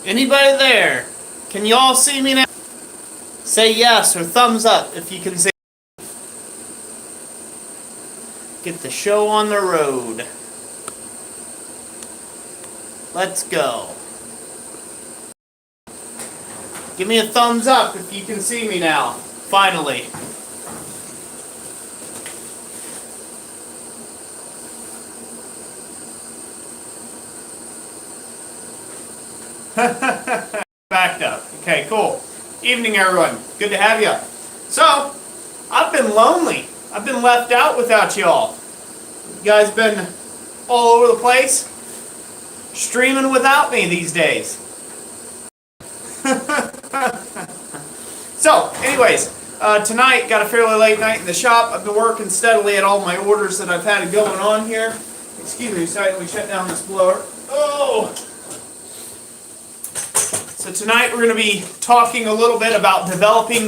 Anybody there? Can you all see me now? Say yes or thumbs up if you can see. Get the show on the road. Let's go. Give me a thumbs up if you can see me now. Finally. Backed up. Okay, cool. Evening, everyone. Good to have you. So, I've been lonely. I've been left out without y'all. You guys been all over the place, streaming without me these days. So, anyways, tonight got a fairly late night in the shop. I've been working steadily at all my orders that I've had going on here. Excuse me, sorry, let me shut down this blower. Oh! So tonight we're going to be talking a little bit about developing,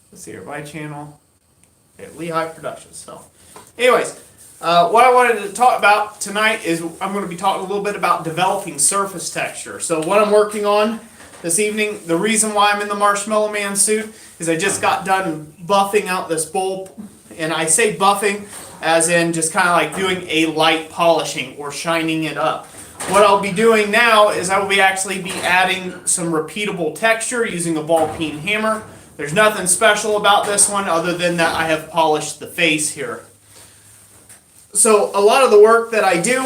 let's see here, my channel, okay, Lehigh Productions. So anyways, what I wanted to talk about tonight is I'm going to be talking a little bit about developing surface texture. So what I'm working on this evening, the reason why I'm in the Marshmallow Man suit is I just got done buffing out this bowl, and I say buffing as in just kind of like doing a light polishing or shining it up. What I'll be doing now is I will be actually adding some repeatable texture using a ball peen hammer. There's nothing special about this one other than that I have polished the face here. So a lot of the work that I do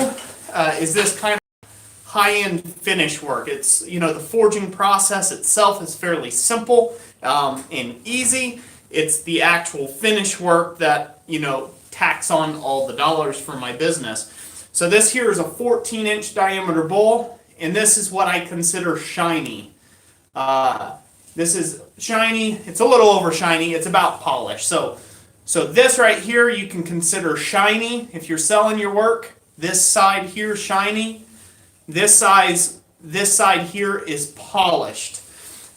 is this kind of high-end finish work. It's, you know, the forging process itself is fairly simple and easy. It's the actual finish work that, you know, tacks on all the dollars for my business. So this here is a 14-inch diameter bowl, and this is what I consider shiny. This is shiny. It's a little over shiny. It's about polished. So this right here you can consider shiny if you're selling your work. This side here shiny. This side here is polished.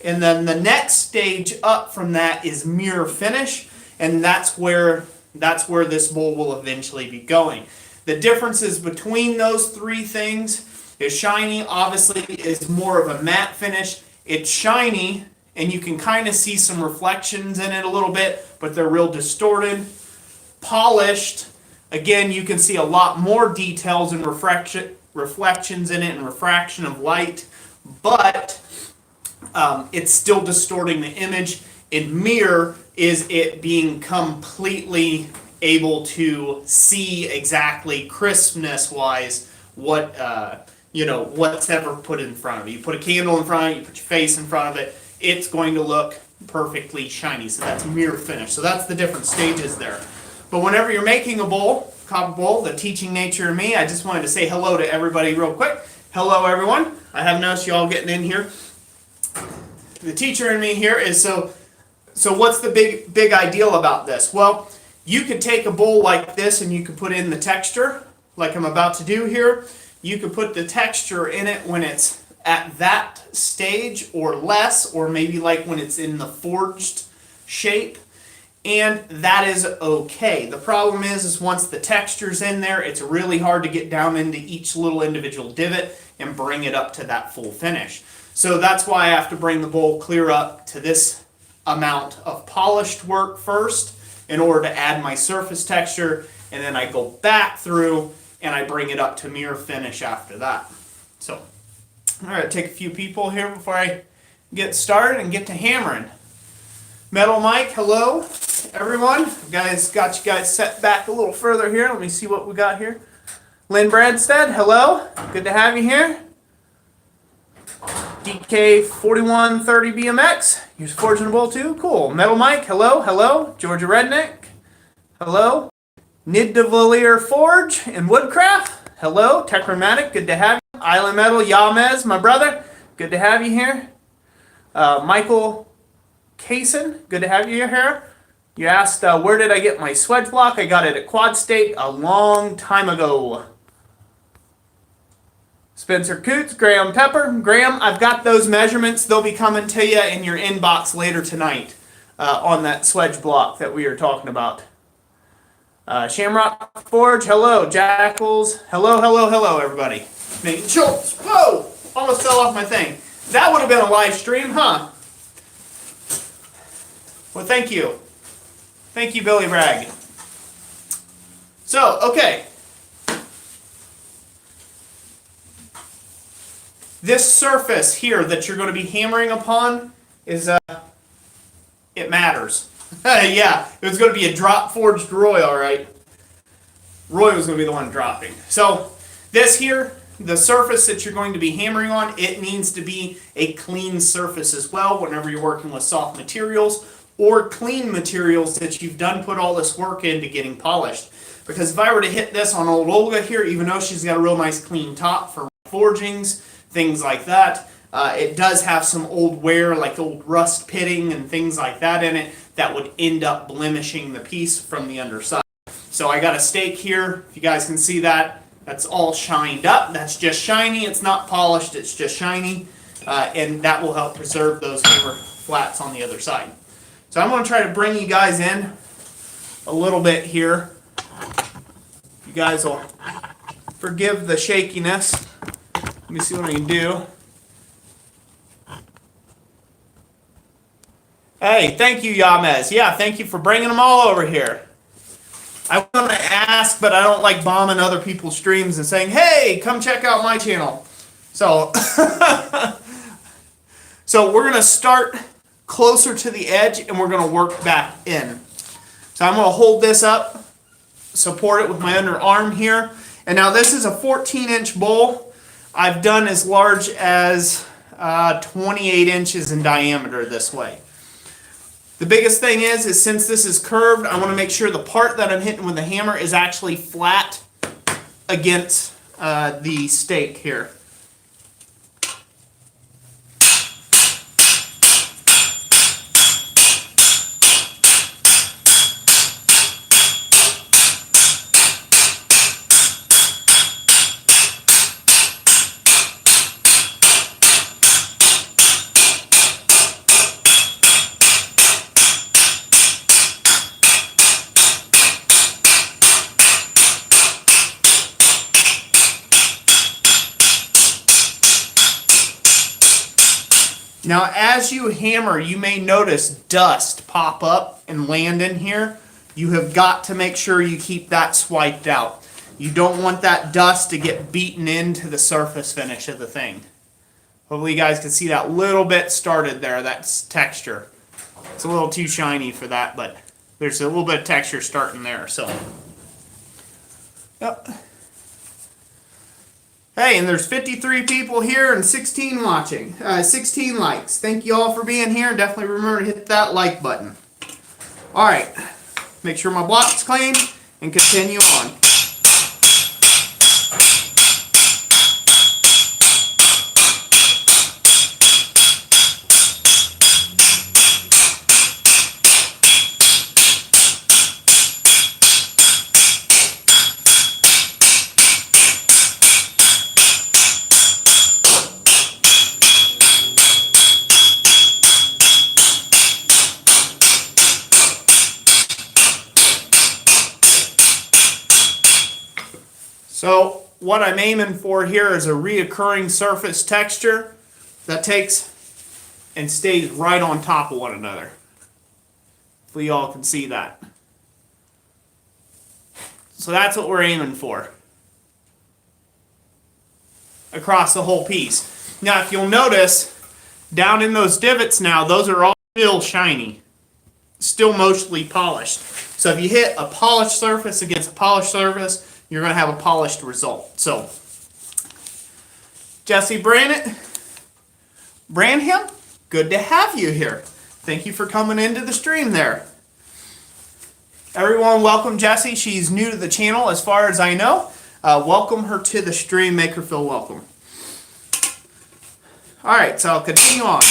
And then the next stage up from that is mirror finish, and that's where this bowl will eventually be going. The differences between those three things is shiny obviously is more of a matte finish. It's shiny and you can kind of see some reflections in it a little bit, but they're real distorted. Polished, again, you can see a lot more details and reflections in it and refraction of light, but it's still distorting the image. In mirror is it being completely able to see exactly crispness wise what what's ever put in front of you. You put a candle in front of it, you put your face in front of it, it's going to look perfectly shiny. So that's mirror finish. So that's the different stages there. But whenever you're making a bowl, copper bowl, the teaching nature of me, I just wanted to say hello to everybody real quick. Hello everyone. I have noticed you all getting in here. The teacher in me here is so what's the big ideal about this? Well, you could take a bowl like this and you could put in the texture, like I'm about to do here. You could put the texture in it when it's at that stage or less, or maybe like when it's in the forged shape, and that is okay. The problem is once the texture's in there, it's really hard to get down into each little individual divot and bring it up to that full finish. So that's why I have to bring the bowl clear up to this amount of polished work first, in order to add my surface texture, and then I go back through and I bring it up to mirror finish after that. So, all right, take a few people here before I get started and get to hammering. Metal Mike, hello, everyone. Got you guys set back a little further here. Let me see what we got here. Lynn Bradstead, hello. Good to have you here. DK4130 BMX, you're forging a bowl too? Cool. Metal Mike, hello, hello. Georgia Redneck, hello. Nidavalier Forge and Woodcraft, hello. Techromatic, good to have you. Island Metal, Yamez, my brother, good to have you here. Michael Kaysen, good to have you here. You asked where did I get my swedge block? I got it at Quad State a long time ago. Spencer Coots, Graham Pepper. Graham, I've got those measurements. They'll be coming to you in your inbox later tonight on that swedge block that we are talking about. Shamrock Forge, hello. Jackals, hello, hello, hello, everybody. Nate Schultz, whoa! Almost fell off my thing. That would have been a live stream, huh? Well, thank you. Thank you, Billy Bragg. So, okay. This surface here that you're going to be hammering upon is, it matters. Yeah, it was going to be a drop forged Roy, all right. Roy was going to be the one dropping. So, this here, the surface that you're going to be hammering on, it needs to be a clean surface as well whenever you're working with soft materials or clean materials that you've done put all this work into getting polished. Because if I were to hit this on old Olga here, even though she's got a real nice clean top for forgings, things like that, it does have some old wear, like old rust pitting and things like that in it, that would end up blemishing the piece from the underside. So I got a stake here, if you guys can see that, that's all shined up. That's just shiny, it's not polished, it's just shiny, and that will help preserve those hammer flats on the other side. So I'm going to try to bring you guys in a little bit here. You guys will forgive the shakiness. Let me see what I can do. Hey, thank you, Yamez. Yeah, thank you for bringing them all over here. I want to ask, but I don't like bombing other people's streams and saying, hey, come check out my channel. So, so we're going to start closer to the edge and we're going to work back in. So I'm going to hold this up, support it with my underarm here. And now this is a 14-inch bowl. I've done as large as 28 inches in diameter this way. The biggest thing is since this is curved, I want to make sure the part that I'm hitting with the hammer is actually flat against the stake here. Now, as you hammer, you may notice dust pop up and land in here. You have got to make sure you keep that swiped out. You don't want that dust to get beaten into the surface finish of the thing. Hopefully you guys can see that little bit started there, that's texture. It's a little too shiny for that, but there's a little bit of texture starting there, so. Yep. Hey, and there's 53 people here and 16 watching. 16 likes. Thank you all for being here. Definitely remember to hit that like button. Alright, make sure my block's clean and continue on. So what I'm aiming for here is a reoccurring surface texture that takes and stays right on top of one another. Hopefully y'all can see that. So that's what we're aiming for across the whole piece. Now if you'll notice, down in those divots now, those are all still shiny, still mostly polished. So if you hit a polished surface against a polished surface, you're going to have a polished result. So, Jesse Branham, good to have you here. Thank you for coming into the stream there. Everyone, welcome Jessie. She's new to the channel as far as I know. Welcome her to the stream. Make her feel welcome. Alright, so I'll continue on.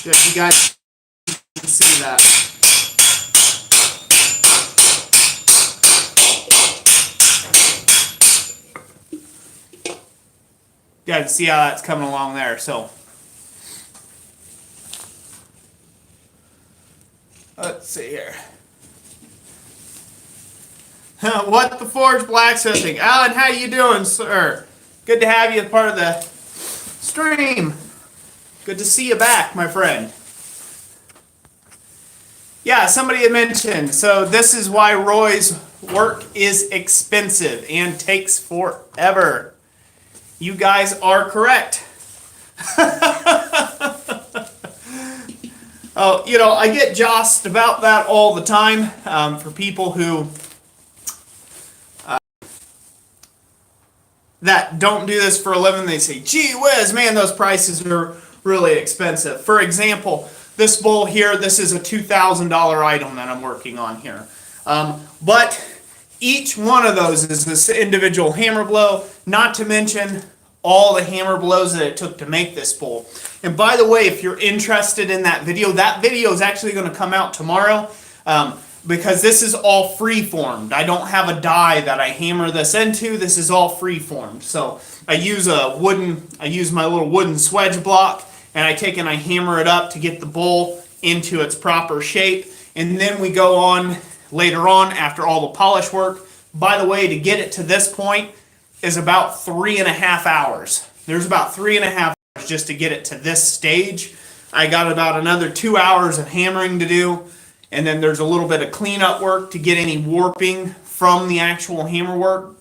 Good, you guys can see that. You guys can see how that's coming along there. So let's see here. What the Forge Blacksmithing. Alan, how you doing, sir? Good to have you as part of the stream. Good to see you back, my friend. Yeah, somebody had mentioned, so this is why Roy's work is expensive and takes forever. You guys are correct. Oh, you know, I get jossed about that all the time for people who that don't do this for a living. They say, gee whiz, man, those prices are really expensive. For example, this bowl here, this is a $2,000 item that I'm working on here. But each one of those is this individual hammer blow, not to mention all the hammer blows that it took to make this bowl. And by the way, if you're interested in that video is actually going to come out tomorrow because this is all free-formed. I don't have a die that I hammer this into. This is all free-formed. So I use my little wooden swedge block, and I take and I hammer it up to get the bowl into its proper shape. And then we go on later on after all the polish work. By the way, to get it to this point is about 3.5 hours. There's about 3.5 hours just to get it to this stage. I got about another 2 hours of hammering to do, and then there's a little bit of cleanup work to get any warping from the actual hammer work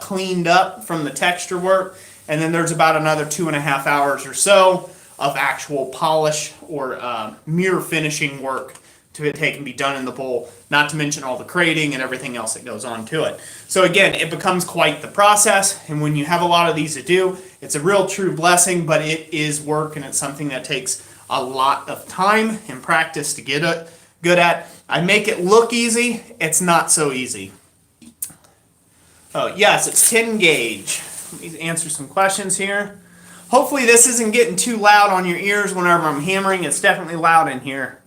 cleaned up from the texture work, and then there's about another 2.5 hours or so of actual polish or mirror finishing work to take and be done in the bowl, not to mention all the crating and everything else that goes on to it. So again, it becomes quite the process, and when you have a lot of these to do, it's a real true blessing, but it is work, and it's something that takes a lot of time and practice to get it good at. I make it look easy, it's not so easy. Oh yes, it's 10 gauge. Let me answer some questions here. Hopefully this isn't getting too loud on your ears whenever I'm hammering. It's definitely loud in here.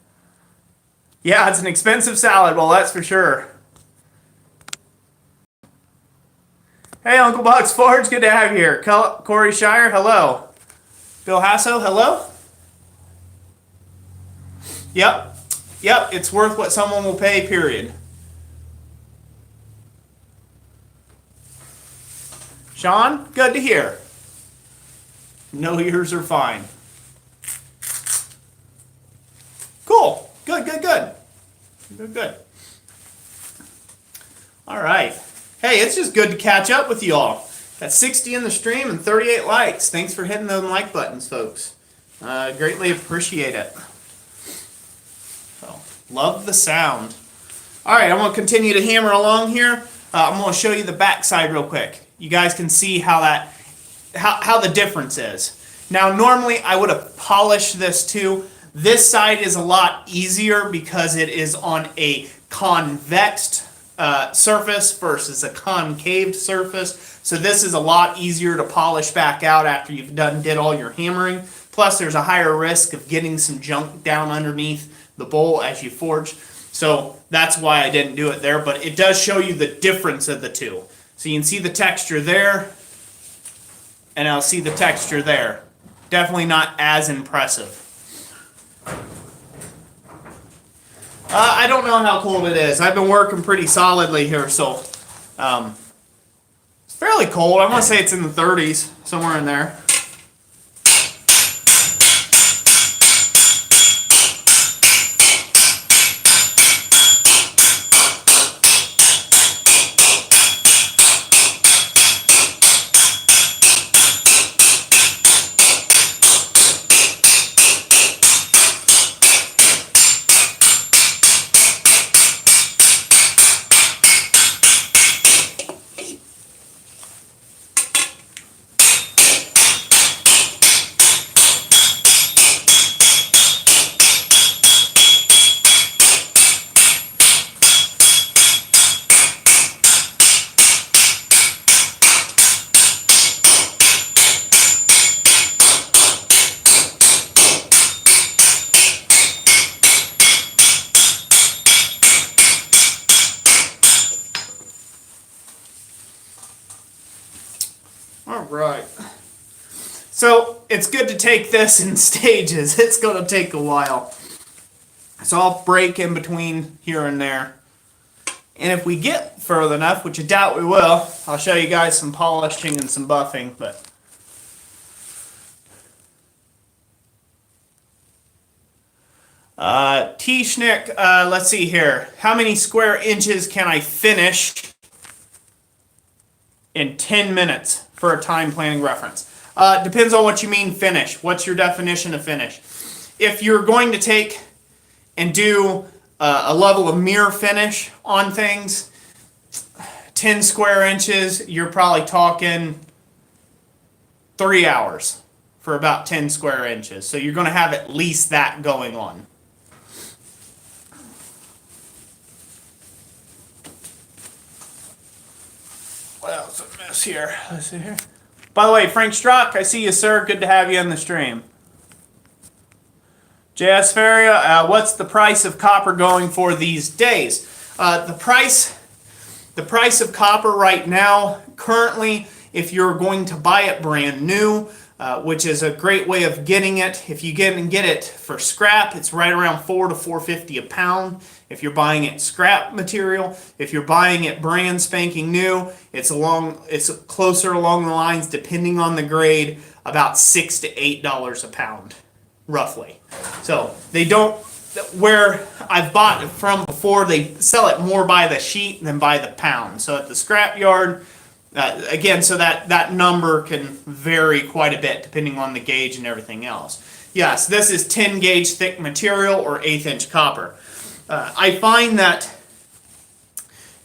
Yeah, it's an expensive salad bowl, that's for sure. Hey, Uncle Buck's Forge, good to have you here. Corey Shire, hello. Bill Hasso, hello. Yep, it's worth what someone will pay, period. Sean, good to hear. No ears are fine. Cool. Good. All right. Hey, it's just good to catch up with you all. Got 60 in the stream and 38 likes. Thanks for hitting those like buttons, folks. Greatly appreciate it. So, love the sound. All right, I'm going to continue to hammer along here. I'm going to show you the back side real quick. You guys can see how the difference is. Now, normally I would have polished this too. This side is a lot easier because it is on a convexed surface versus a concaved surface. So this is a lot easier to polish back out after you've did all your hammering. Plus there's a higher risk of getting some junk down underneath the bowl as you forge. So that's why I didn't do it there, but it does show you the difference of the two. So you can see the texture there, and I'll see the texture there. Definitely not as impressive. I don't know how cold it is. I've been working pretty solidly here, so it's fairly cold. I want to say it's in the 30s, somewhere in there. right. So it's good to take this in stages. It's going to take a while. So I'll break in between here and there. And if we get further enough, which I doubt we will, I'll show you guys some polishing and some buffing. But T-Schnick, let's see here. How many square inches can I finish in 10 minutes for a time planning reference? Depends on what you mean finish. What's your definition of finish? If you're going to take and do a level of mirror finish on things, 10 square inches, you're probably talking 3 hours for about 10 square inches. So you're going to have at least that going on. What else I miss here? Let's see here. By the way, Frank Strock, I see you, sir. Good to have you on the stream. JS Feria, what's the price of copper going for these days? The price of copper right now, currently, if you're going to buy it brand new, which is a great way of getting it. If you get it for scrap, it's right around $4 to $4.50 a pound. If you're buying it scrap material, if you're buying it brand spanking new, it's closer along the lines, depending on the grade, about $6 to $8 a pound, roughly. So they don't. Where I've bought it from before, they sell it more by the sheet than by the pound. So at the scrap yard, again, so that number can vary quite a bit depending on the gauge and everything else. Yes, this is 10 gauge thick material or 1/8 inch copper. I find that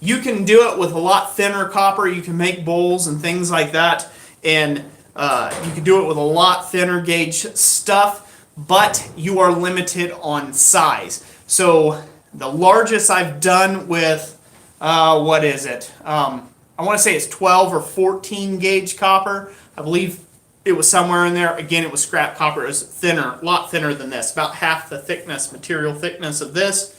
you can do it with a lot thinner copper. You can make bowls and things like that, and you can do it with a lot thinner gauge stuff, but you are limited on size. So the largest I've done with, what is it? I want to say it's 12 or 14 gauge copper. I believe it was somewhere in there. Again, it was scrap copper. It was thinner, a lot thinner than this. About half the thickness, material thickness of this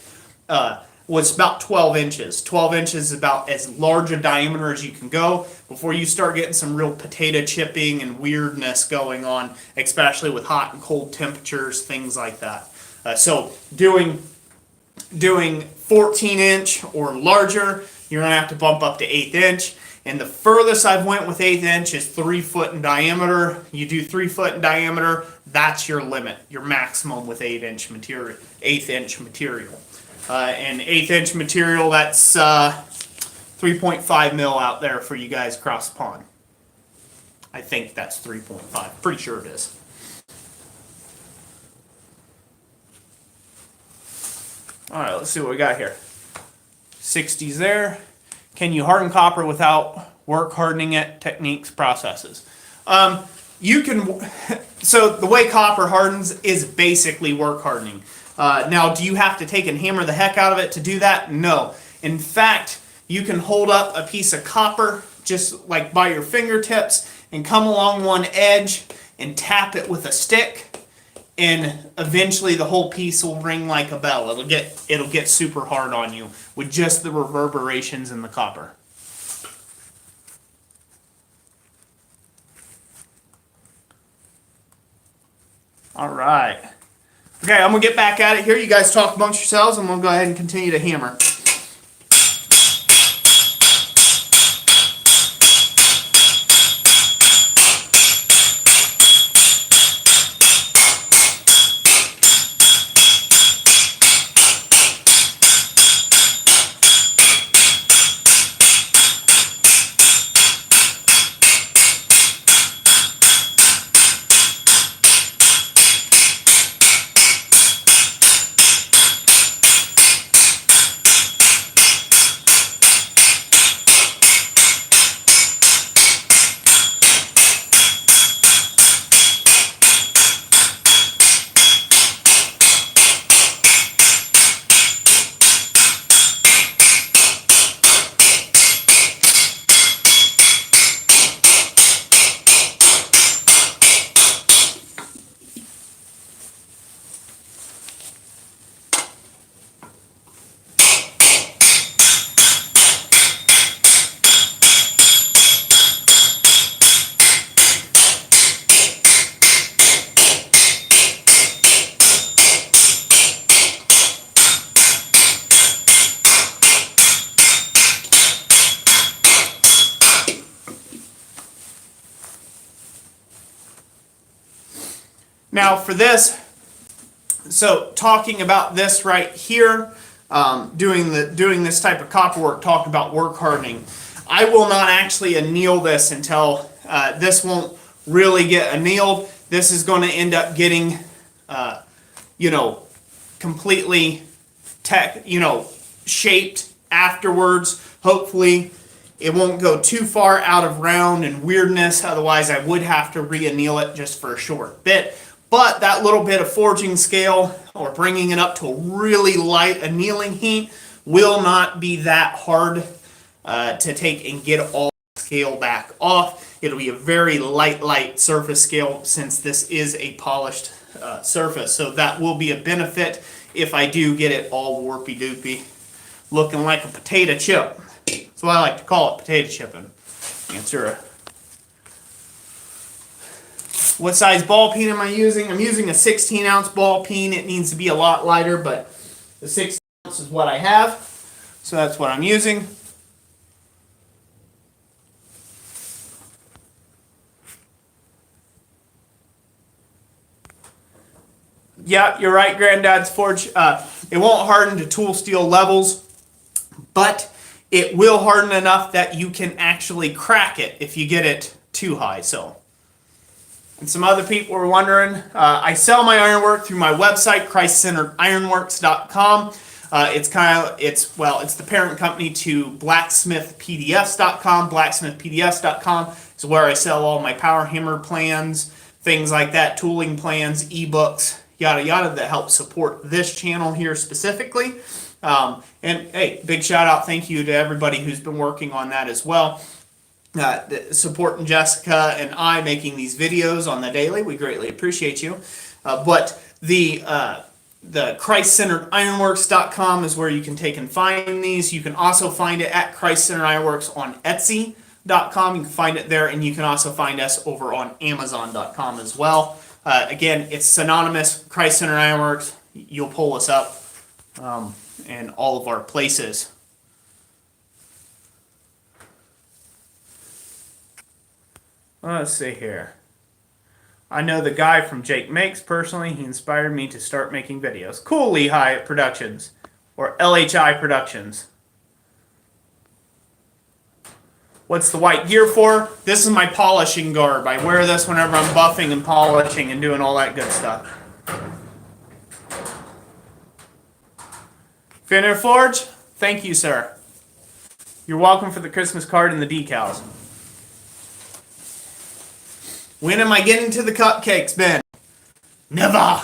was about 12 inches. 12 inches is about as large a diameter as you can go before you start getting some real potato chipping and weirdness going on, especially with hot and cold temperatures, things like that. So doing 14 inch or larger, you're going to have to bump up to 1/8 inch. And the furthest I've went with 1/8 inch is 3 foot in diameter. You do 3 foot in diameter, that's your limit, your maximum with 1/8 inch material. 1/8 inch material. And 1/8 inch material, that's 3.5 mil out there for you guys across the pond. I think that's 3.5. Pretty sure it is. All right, let's see what we got here. 60s there. Can you harden copper without work hardening it? Techniques, processes. You can. So the way copper hardens is basically work hardening. Now, do you have to take and hammer the heck out of it to do that? No. In fact, you can hold up a piece of copper just like by your fingertips and come along one edge and tap it with a stick, and eventually the whole piece will ring like a bell. It'll get super hard on you with just the reverberations in the copper. All right. Okay, I'm going to get back at it here. You guys talk amongst yourselves, and we'll go ahead and continue to hammer. Now for this, so talking about this right here, doing this type of copper work, talk about work hardening. I will not actually anneal this until this won't really get annealed. This is going to end up getting, completely shaped afterwards. Hopefully it won't go too far out of round and weirdness. Otherwise I would have to re-anneal it just for a short bit. But that little bit of forging scale or bringing it up to a really light annealing heat will not be that hard to take and get all the scale back off. It'll be a very light surface scale since this is a polished surface. So that will be a benefit if I do get it all warpy doopy, looking like a potato chip. That's what I like to call it, potato chipping. Answer. What size ball peen am I using? I'm using a 16-ounce ball peen. It needs to be a lot lighter, but the 16 ounce is what I have. So that's what I'm using. Yeah, you're right, Granddad's Forge. It won't harden to tool steel levels, but it will harden enough that you can actually crack it if you get it too high. So, and some other people were wondering, I sell my ironwork through my website, ChristCenteredIronworks.com. It's the parent company to BlacksmithPDFs.com. BlacksmithPDFs.com is where I sell all my power hammer plans, things like that, tooling plans, ebooks, yada yada, that help support this channel here specifically. And hey, big shout out, thank you to everybody who's been working on that as well. Supporting Jessica and I making these videos on the daily. We greatly appreciate you. But the ChristCenteredIronworks.com is where you can take and find these. You can also find it at Christ Centered Ironworks on Etsy.com. You can find it there, and you can also find us over on Amazon.com as well. Again, it's synonymous, Christ Centered Ironworks. You'll pull us up in all of our places. Let's see here. I know the guy from Jake Makes personally. He inspired me to start making videos. Cool, Lehigh Productions, or LHI Productions. What's the white gear for? This is my polishing garb. I wear this whenever I'm buffing and polishing and doing all that good stuff. Finner Forge, thank you, sir. You're welcome for the Christmas card and the decals. When am I getting to the cupcakes, Ben? Never.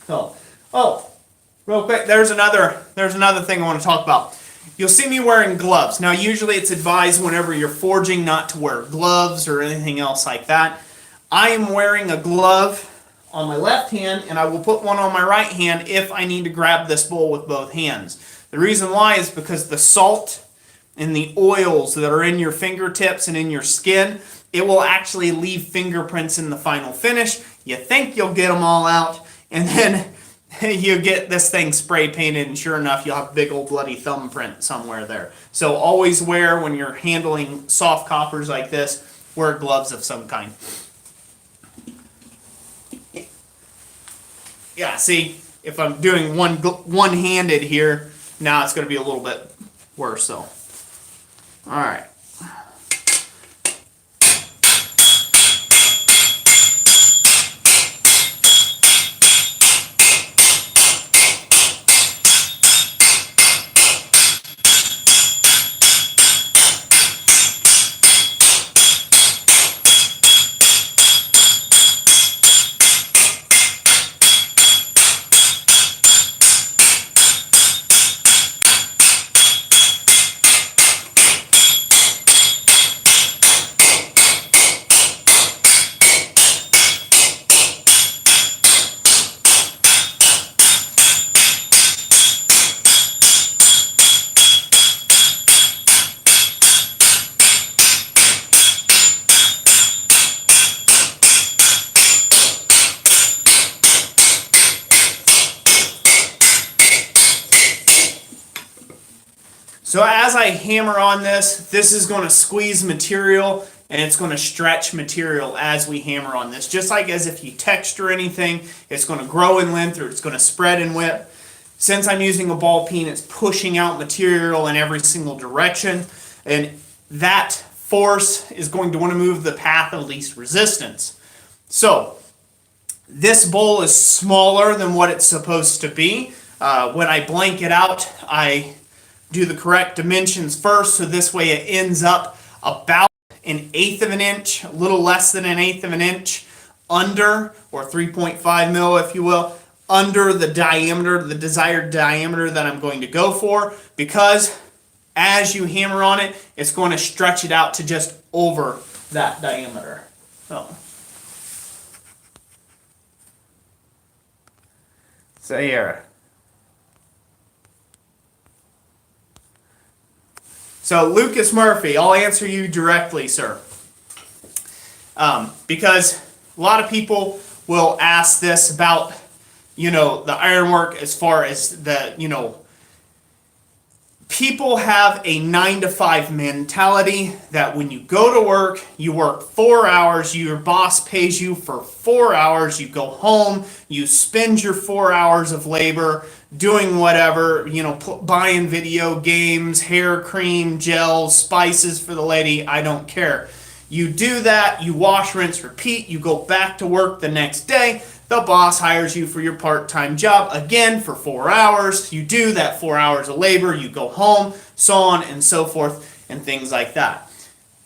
Oh, real quick, there's another thing I want to talk about. You'll see me wearing gloves. Now, usually it's advised whenever you're forging not to wear gloves or anything else like that. I am wearing a glove on my left hand, and I will put one on my right hand if I need to grab this bowl with both hands. The reason why is because the salt and the oils that are in your fingertips and in your skin, it will actually leave fingerprints in the final finish. You think you'll get them all out, and then you get this thing spray painted, and sure enough, you'll have a big old bloody thumbprint somewhere there. So always wear, when you're handling soft coppers like this, wear gloves of some kind. Yeah, see, if I'm doing one-handed here, now it's going to be a little bit worse. So, all right. So as I hammer on this, this is going to squeeze material and it's going to stretch material as we hammer on this. Just like as if you texture anything, it's going to grow in length or it's going to spread in width. Since I'm using a ball peen, it's pushing out material in every single direction, and that force is going to want to move the path of least resistance. So this bowl is smaller than what it's supposed to be. When I blank it out, I do the correct dimensions first, so this way it ends up about 1/8 of an inch, a little less than 1/8 of an inch under, or 3.5 mil if you will, under the diameter, the desired diameter that I'm going to go for, because as you hammer on it, it's going to stretch it out to just over that diameter. So here. So Lucas Murphy, I'll answer you directly, sir. Because a lot of people will ask this about, the ironwork as far as the, people have a 9-to-5 mentality that when you go to work, you work 4 hours, your boss pays you for 4 hours, you go home, you spend your 4 hours of labor doing whatever, buying video games, hair cream, gels, spices for the lady, I don't care. You do that, you wash, rinse, repeat, you go back to work the next day, the boss hires you for your part-time job again for 4 hours. You do that 4 hours of labor, you go home, so on and so forth, and things like that.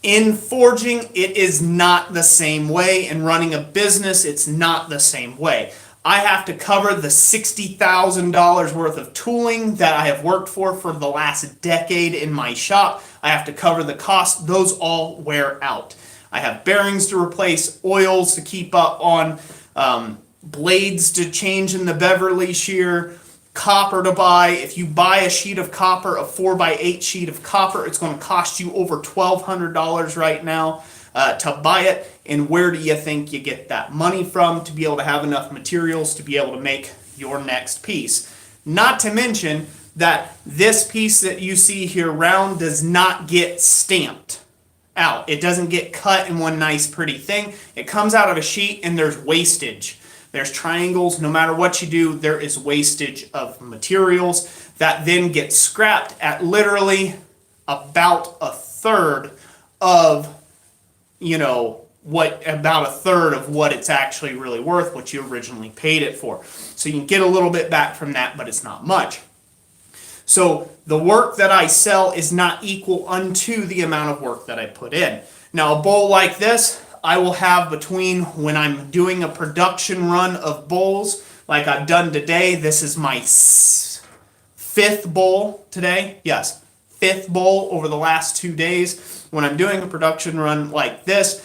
In forging, it is not the same way. In running a business, it's not the same way. I have to cover the $60,000 worth of tooling that I have worked for the last decade in my shop. I have to cover the cost. Those all wear out. I have bearings to replace, oils to keep up on, blades to change in the Beverly shear, copper to buy. If you buy a sheet of copper, a 4x8 sheet of copper, it's going to cost you over $1,200 right now to buy it. And where do you think you get that money from to be able to have enough materials to be able to make your next piece? Not to mention that this piece that you see here round does not get stamped out. It doesn't get cut in one nice pretty thing. It comes out of a sheet and there's wastage. There's triangles. No matter what you do, there is wastage of materials that then get scrapped at literally about a third of, about a third of what it's actually really worth, what you originally paid it for. So you can get a little bit back from that, but it's not much. So the work that I sell is not equal unto the amount of work that I put in. Now a bowl like this, I will have between, when I'm doing a production run of bowls, like I've done today, this is my 5th bowl today. Yes, 5th bowl over the last 2 days. When I'm doing a production run like this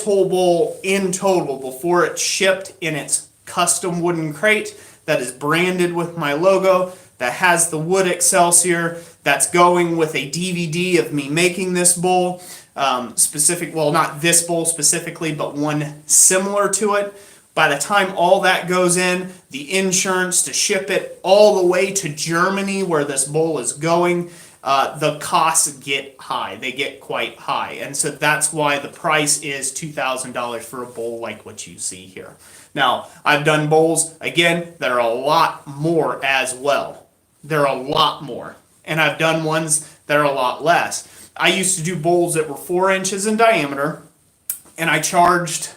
whole bowl in total, before it's shipped in its custom wooden crate that is branded with my logo, that has the wood Excelsior, that's going with a DVD of me making this bowl, well, not this bowl specifically, but one similar to it. By the time all that goes in, the insurance to ship it all the way to Germany where this bowl is going, the costs get high. They get quite high. And so that's why the price is $2,000 for a bowl like what you see here. Now, I've done bowls, again, that are a lot more as well. They're a lot more. And I've done ones that are a lot less. I used to do bowls that were 4 inches in diameter, and I charged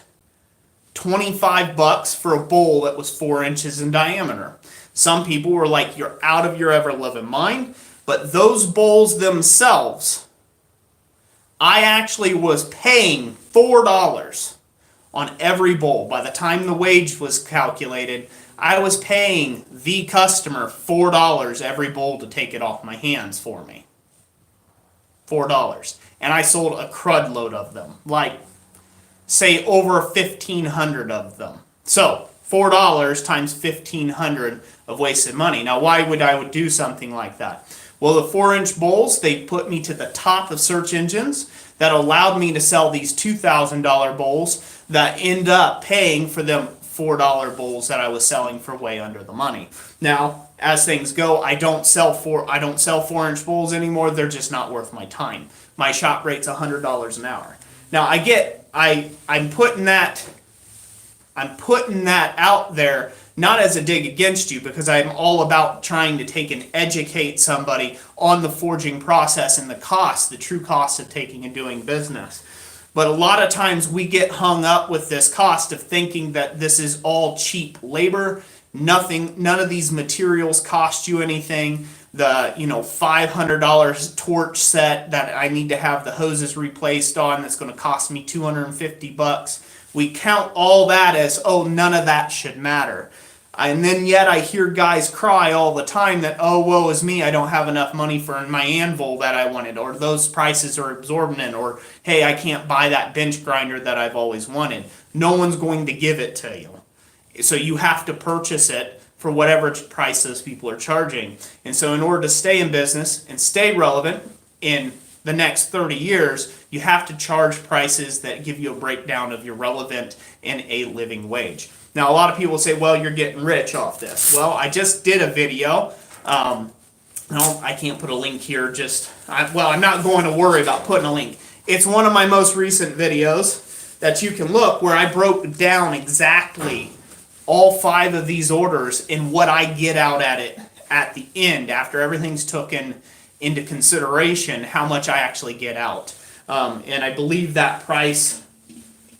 $25 for a bowl that was 4 inches in diameter. Some people were like, you're out of your ever-loving mind. But those bowls themselves, I actually was paying $4 on every bowl. By the time the wage was calculated, I was paying the customer $4 every bowl to take it off my hands for me. $4. And I sold a crud load of them. Like, say, over 1,500 of them. So, $4 times 1,500 of wasted money. Now, why would I do something like that? Well, the 4-inch bowls, they put me to the top of search engines. That allowed me to sell these $2,000 bowls that end up paying for them $4 bowls that I was selling for way under the money. Now, as things go, I don't sell 4-inch bowls anymore. They're just not worth my time. My shop rate's $100 an hour. Now I'm putting that out there not as a dig against you, because I'm all about trying to take and educate somebody on the forging process and the true cost of taking and doing business. But a lot of times we get hung up with this cost of thinking that this is all cheap labor. None of these materials cost you anything. The $500 torch set that I need to have the hoses replaced on, that's going to cost me $250. We count all that as, oh, none of that should matter. And then yet I hear guys cry all the time that, oh, woe is me, I don't have enough money for my anvil that I wanted, or those prices are exorbitant, or hey, I can't buy that bench grinder that I've always wanted. No one's going to give it to you. So you have to purchase it for whatever price those people are charging. And so in order to stay in business and stay relevant in the next 30 years, you have to charge prices that give you a breakdown of your relevant and a living wage. Now, a lot of people say, well, you're getting rich off this. Well, I just did a video. No, I can't put a link here. I'm not going to worry about putting a link. It's one of my most recent videos that you can look, where I broke down exactly all 5 of these orders and what I get out at it at the end, after everything's taken into consideration, how much I actually get out. And I believe that price,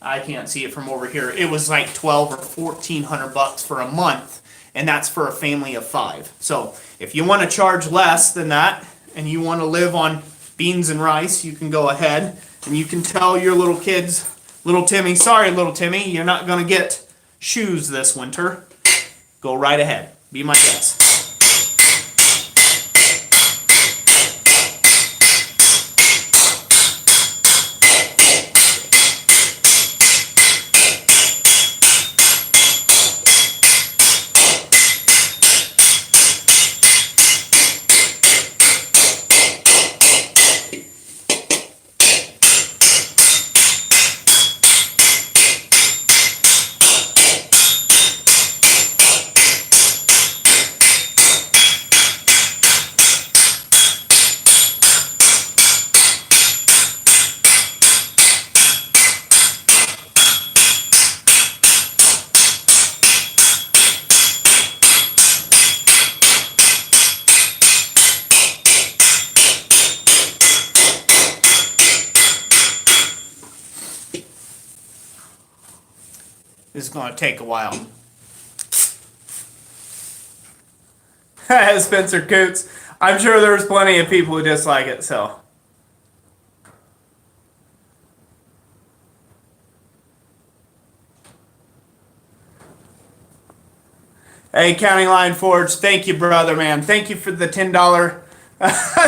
I can't see it from over here, it was like $1,200 or $1,400 for a month, and that's for a family of 5. So if you want to charge less than that and you want to live on beans and rice, you can go ahead and you can tell your little kids, little Timmy, sorry little Timmy, you're not going to get shoes this winter. Go right ahead, be my guest. This is going to take a while. Spencer Coots. I'm sure there's plenty of people who dislike it, so. Hey, County Line Forge, thank you, brother, man. Thank you for the $10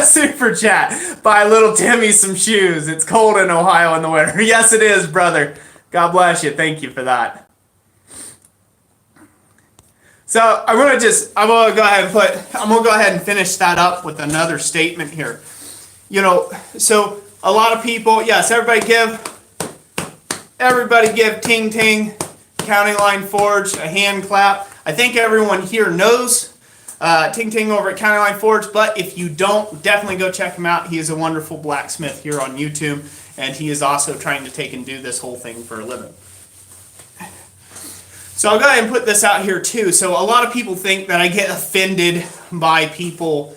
super chat. Buy little Timmy some shoes. It's cold in Ohio in the winter. Yes, it is, brother. God bless you. Thank you for that. So I'm gonna go ahead and finish that up with another statement here. So a lot of people, yes, everybody give Ting Ting, County Line Forge a hand clap. I think everyone here knows Ting Ting over at County Line Forge, but if you don't, definitely go check him out. He is a wonderful blacksmith here on YouTube, and he is also trying to take and do this whole thing for a living. So I'll go ahead and put this out here too. So a lot of people think that I get offended by people,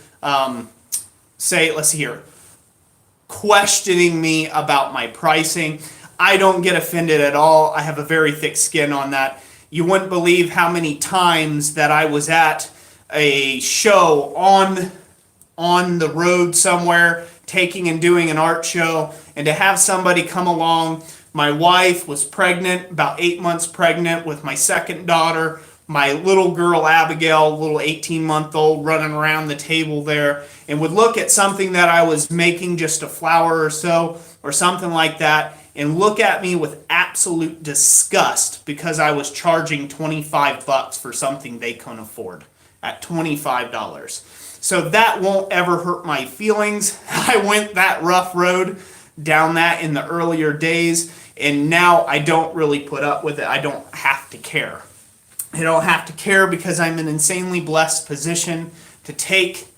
questioning me about my pricing. I don't get offended at all. I have a very thick skin on that. You wouldn't believe how many times that I was at a show on the road somewhere, taking and doing an art show, and to have somebody come along. My wife was pregnant, about 8 months pregnant with my second daughter. My little girl, Abigail, little 18-month-old, running around the table there, and would look at something that I was making, just a flower or so, or something like that, and look at me with absolute disgust because I was charging $25 for something they couldn't afford at $25. So that won't ever hurt my feelings. I went that rough road down that in the earlier days, and now I don't really put up with it. I don't have to care. I don't have to care because I'm in an insanely blessed position to take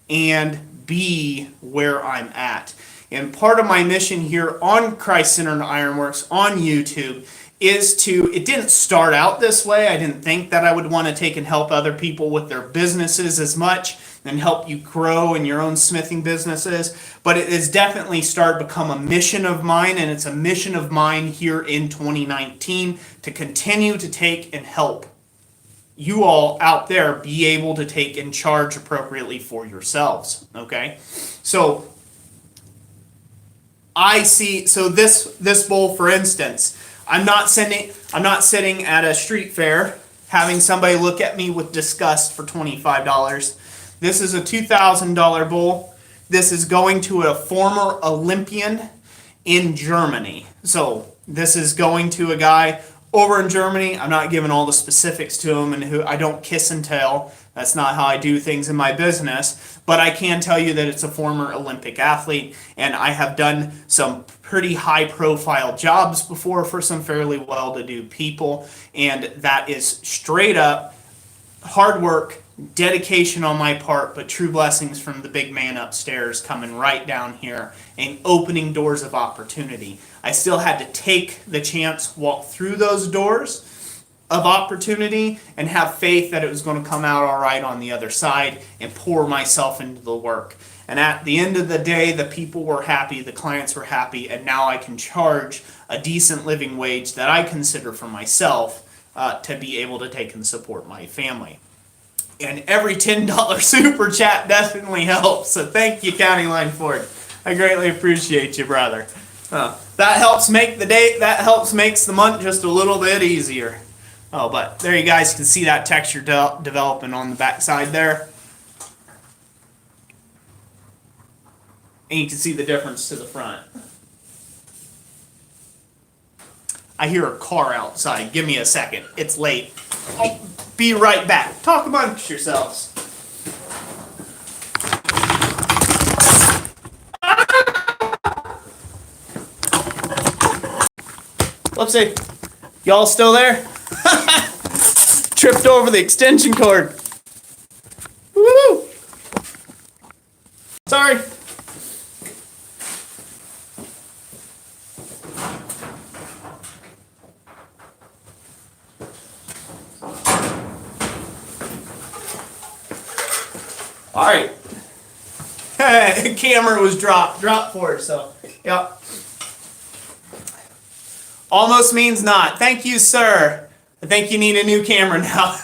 and be where I'm at. And part of my mission here on Christ Centered Ironworks on YouTube is it didn't start out this way. I didn't think that I would want to take and help other people with their businesses as much and help you grow in your own smithing businesses. But it has definitely started to become a mission of mine, and it's a mission of mine here in 2019 to continue to take and help you all out there be able to take and charge appropriately for yourselves. Okay? So this bowl, for instance, I'm not sitting at a street fair having somebody look at me with disgust for $25. This is a $2,000 bowl. This is going to a former Olympian in Germany. So this is going to a guy over in Germany. I'm not giving all the specifics to him, and I don't kiss and tell. That's not how I do things in my business. But I can tell you that it's a former Olympic athlete, and I have done some pretty high-profile jobs before for some fairly well-to-do people, and that is straight up hard work, dedication on my part, but true blessings from the big man upstairs coming right down here and opening doors of opportunity. I still had to take the chance, walk through those doors of opportunity, and have faith that it was going to come out all right on the other side, and pour myself into the work. And at the end of the day, the people were happy, the clients were happy, and now I can charge a decent living wage that I consider for myself to be able to take and support my family. And every $10 super chat definitely helps. So thank you, County Line Ford. I greatly appreciate you, brother. That helps make the day. That helps makes the month just a little bit easier. Oh, but there you guys can see that texture developing on the back side there. And you can see the difference to the front. I hear a car outside. Give me a second. It's late. I'll be right back. Talk amongst yourselves. Whoopsie. Y'all still there? Tripped over the extension cord. Woo! Sorry. All right. Camera was dropped for it, so yep. Almost means not. Thank you, sir. I think you need a new camera now.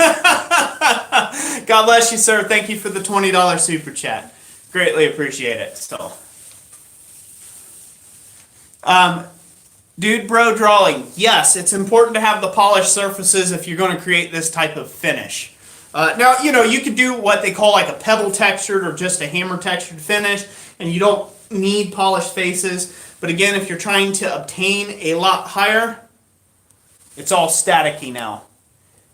God bless you, sir. Thank you for the $20 super chat. Greatly appreciate it. So, dude, bro, drawing. Yes, it's important to have the polished surfaces if you're going to create this type of finish. Now, you could do what they call like a pebble textured or just a hammer textured finish, and you don't need polished faces. But again, if you're trying to obtain a lot higher, it's all staticky now.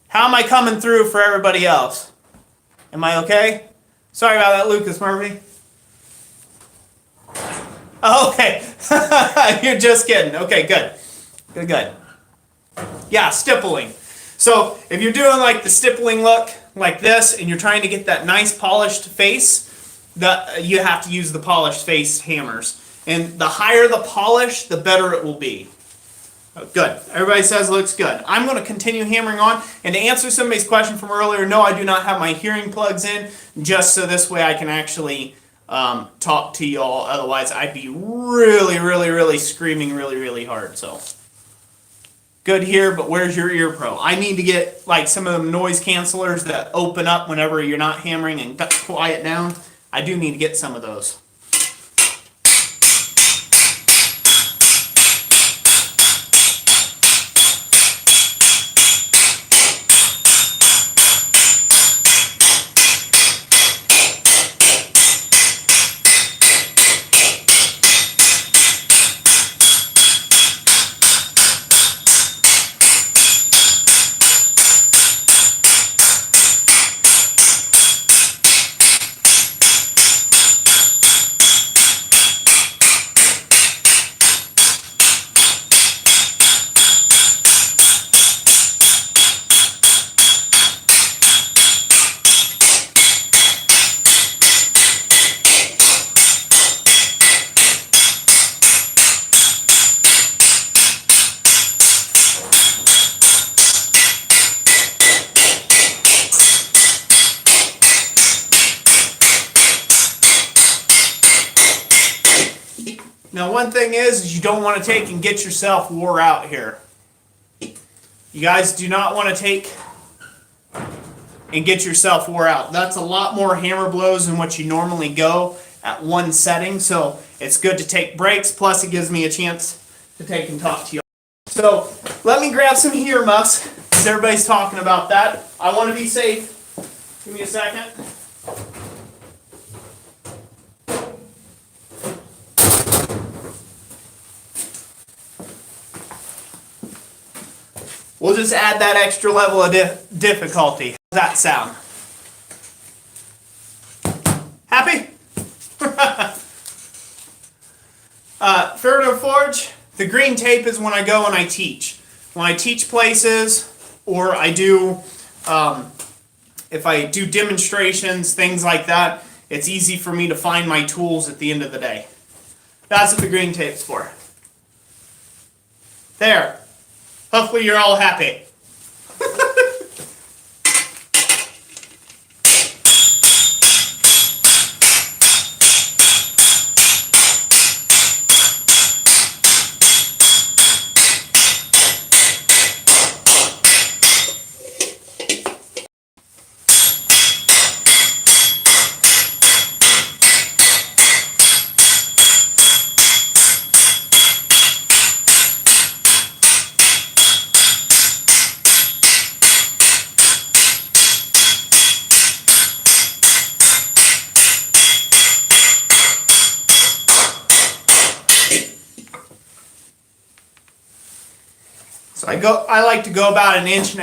How am I coming through for everybody else? Am I okay? Sorry about that, Lucas Murphy. Oh, okay. You're just kidding. Okay, good. Good. Yeah, stippling. So if you're doing like the stippling look like this and you're trying to get that nice polished face, you have to use the polished face hammers. And the higher the polish, the better it will be. Good. Everybody says it looks good. I'm going to continue hammering on. And to answer somebody's question from earlier, no, I do not have my hearing plugs in, just so this way I can actually talk to y'all. Otherwise, I'd be really screaming really hard. So, good here, but where's your ear pro? I need to get like some of them noise cancelers that open up whenever you're not hammering and quiet down. I do need to get some of those. Now one thing is you don't want to take and get yourself wore out here. You guys do not want to take and get yourself wore out. That's a lot more hammer blows than what you normally go at one setting, so it's good to take breaks, plus it gives me a chance to take and talk to you. So let me grab some ear muffs, because everybody's talking about that. I want to be safe. Give me a second. We'll just add that extra level of difficulty. How's that sound? Happy? Faraday Forge, the green tape is when I go and I teach. When I teach places, or I do, if I do demonstrations, things like that, it's easy for me to find my tools at the end of the day. That's what the green tape's for. There. Hopefully you're all happy. So I like to go about 1.5 inches.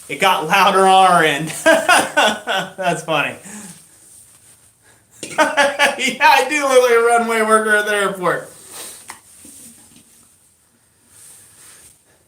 It got louder on our end. That's funny. Yeah, I do look like a runway worker at the airport.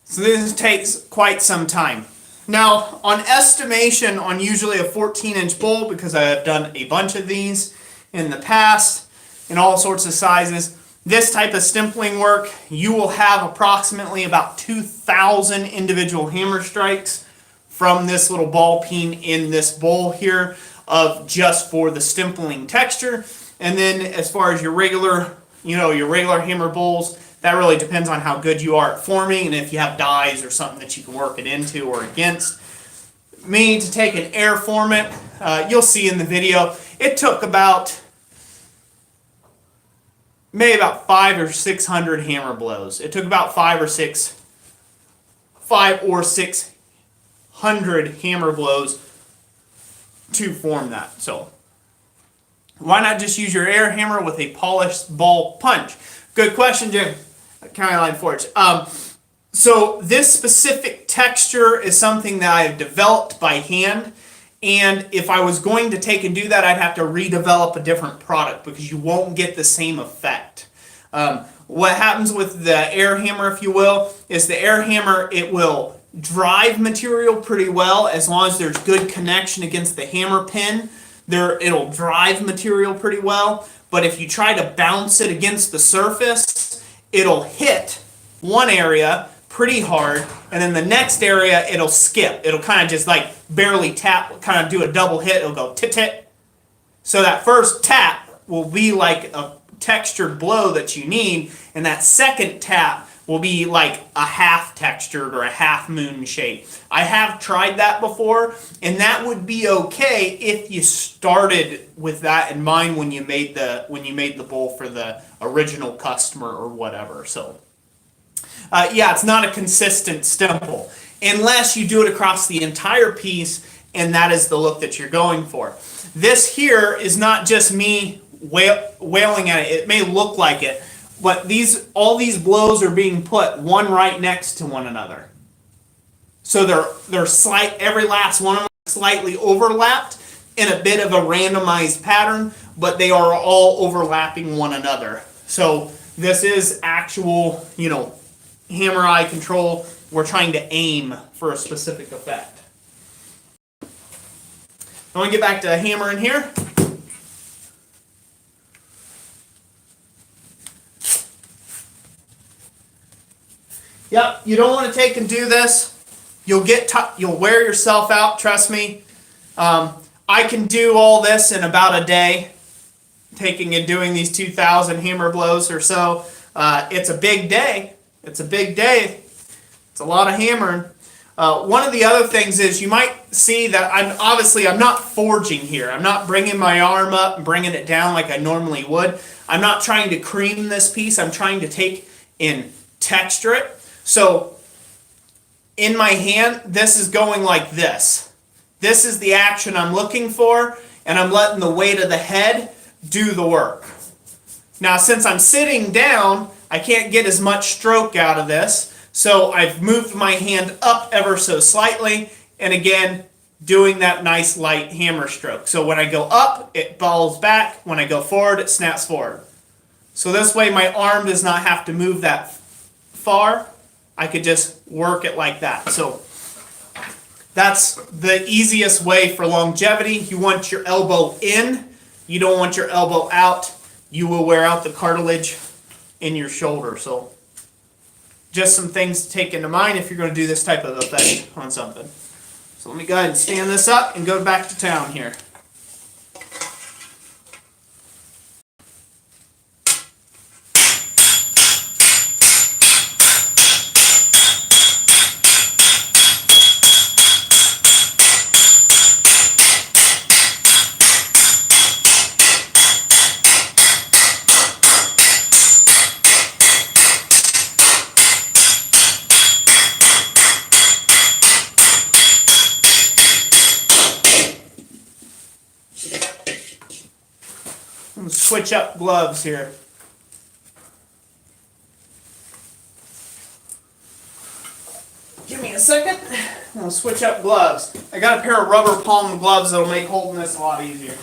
So this takes quite some time. Now, on estimation on usually a 14-inch bowl, because I have done a bunch of these in the past in all sorts of sizes, this type of stimpling work, you will have approximately about 2,000 individual hammer strikes from this little ball peen in this bowl here of just for the stimpling texture. And then as far as your regular, your regular hammer bowls, that really depends on how good you are at forming and if you have dies or something that you can work it into or against. Me to take and air form it, you'll see in the video, it took maybe about 500 or 600 hammer blows. It took about 500 or 600 hammer blows to form that. So why not just use your air hammer with a polished ball punch? Good question, Jim. County Line Forge. So this specific texture is something that I have developed by hand. And if I was going to take and do that, I'd have to redevelop a different product because you won't get the same effect. What happens with the air hammer, if you will, is the air hammer, it will drive material pretty well as long as there's good connection against the hammer pin. It'll drive material pretty well. But if you try to bounce it against the surface, it'll hit one area pretty hard, and then the next area it'll skip. It'll kind of just like barely tap, kind of do a double hit. It'll go tit-tit. So that first tap will be like a textured blow that you need, and that second tap will be like a half textured or a half moon shape. I have tried that before, and that would be okay if you started with that in mind when you made the bowl for the original customer or whatever. So yeah, it's not a consistent stipple unless you do it across the entire piece and that is the look that you're going for. This here is not just me wailing at it. It may look like it, but all these blows are being put one right next to one another. So they're every last one of them is slightly overlapped in a bit of a randomized pattern, but they are all overlapping one another. So this is actual, hammer eye control. We're trying to aim for a specific effect. I want to get back to hammering here. Yep, you don't want to take and do this. You'll wear yourself out, trust me. I can do all this in about a day. taking and doing these 2,000 hammer blows or so. It's a big day. It's a big day. It's a lot of hammering. One of the other things is you might see that I'm not forging here. I'm not bringing my arm up and bringing it down like I normally would. I'm not trying to cream this piece. I'm trying to take and texture it. So in my hand, this is going like this. This is the action I'm looking for, and I'm letting the weight of the head do the work. Now, since I'm sitting down, I can't get as much stroke out of this, so I've moved my hand up ever so slightly, and again, doing that nice light hammer stroke. So when I go up, it falls back. When I go forward, it snaps forward. So this way my arm does not have to move that far. I could just work it like that. So that's the easiest way for longevity. You want your elbow in. You don't want your elbow out. You will wear out the cartilage in your shoulder. So just some things to take into mind if you're going to do this type of effect on something. So let me go ahead and stand this up and go back to town here. I'm going to switch up gloves here. Give me a second. I'm going to switch up gloves. I got a pair of rubber palm gloves that'll make holding this a lot easier.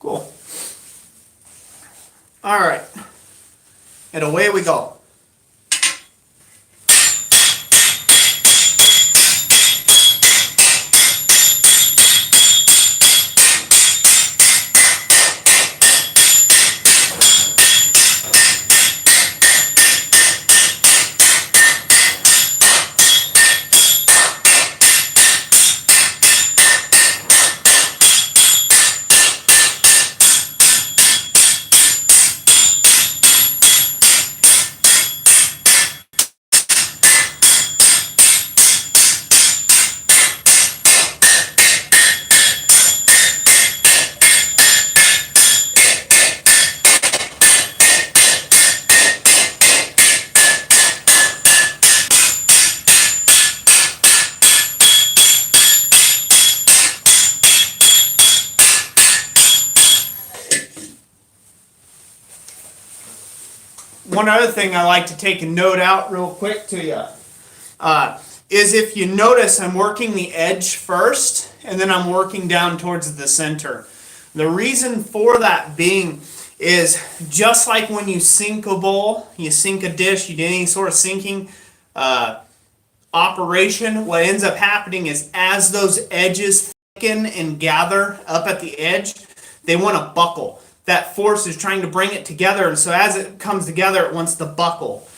Cool. All right. And away we go. One other thing I like to take a note out real quick to you is if you notice I'm working the edge first and then I'm working down towards the center. The reason for that being is just like when you sink a bowl, you sink a dish, you do any sort of sinking operation, what ends up happening is as those edges thicken and gather up at the edge, they want to buckle. That force is trying to bring it together, and so as it comes together, it wants to buckle.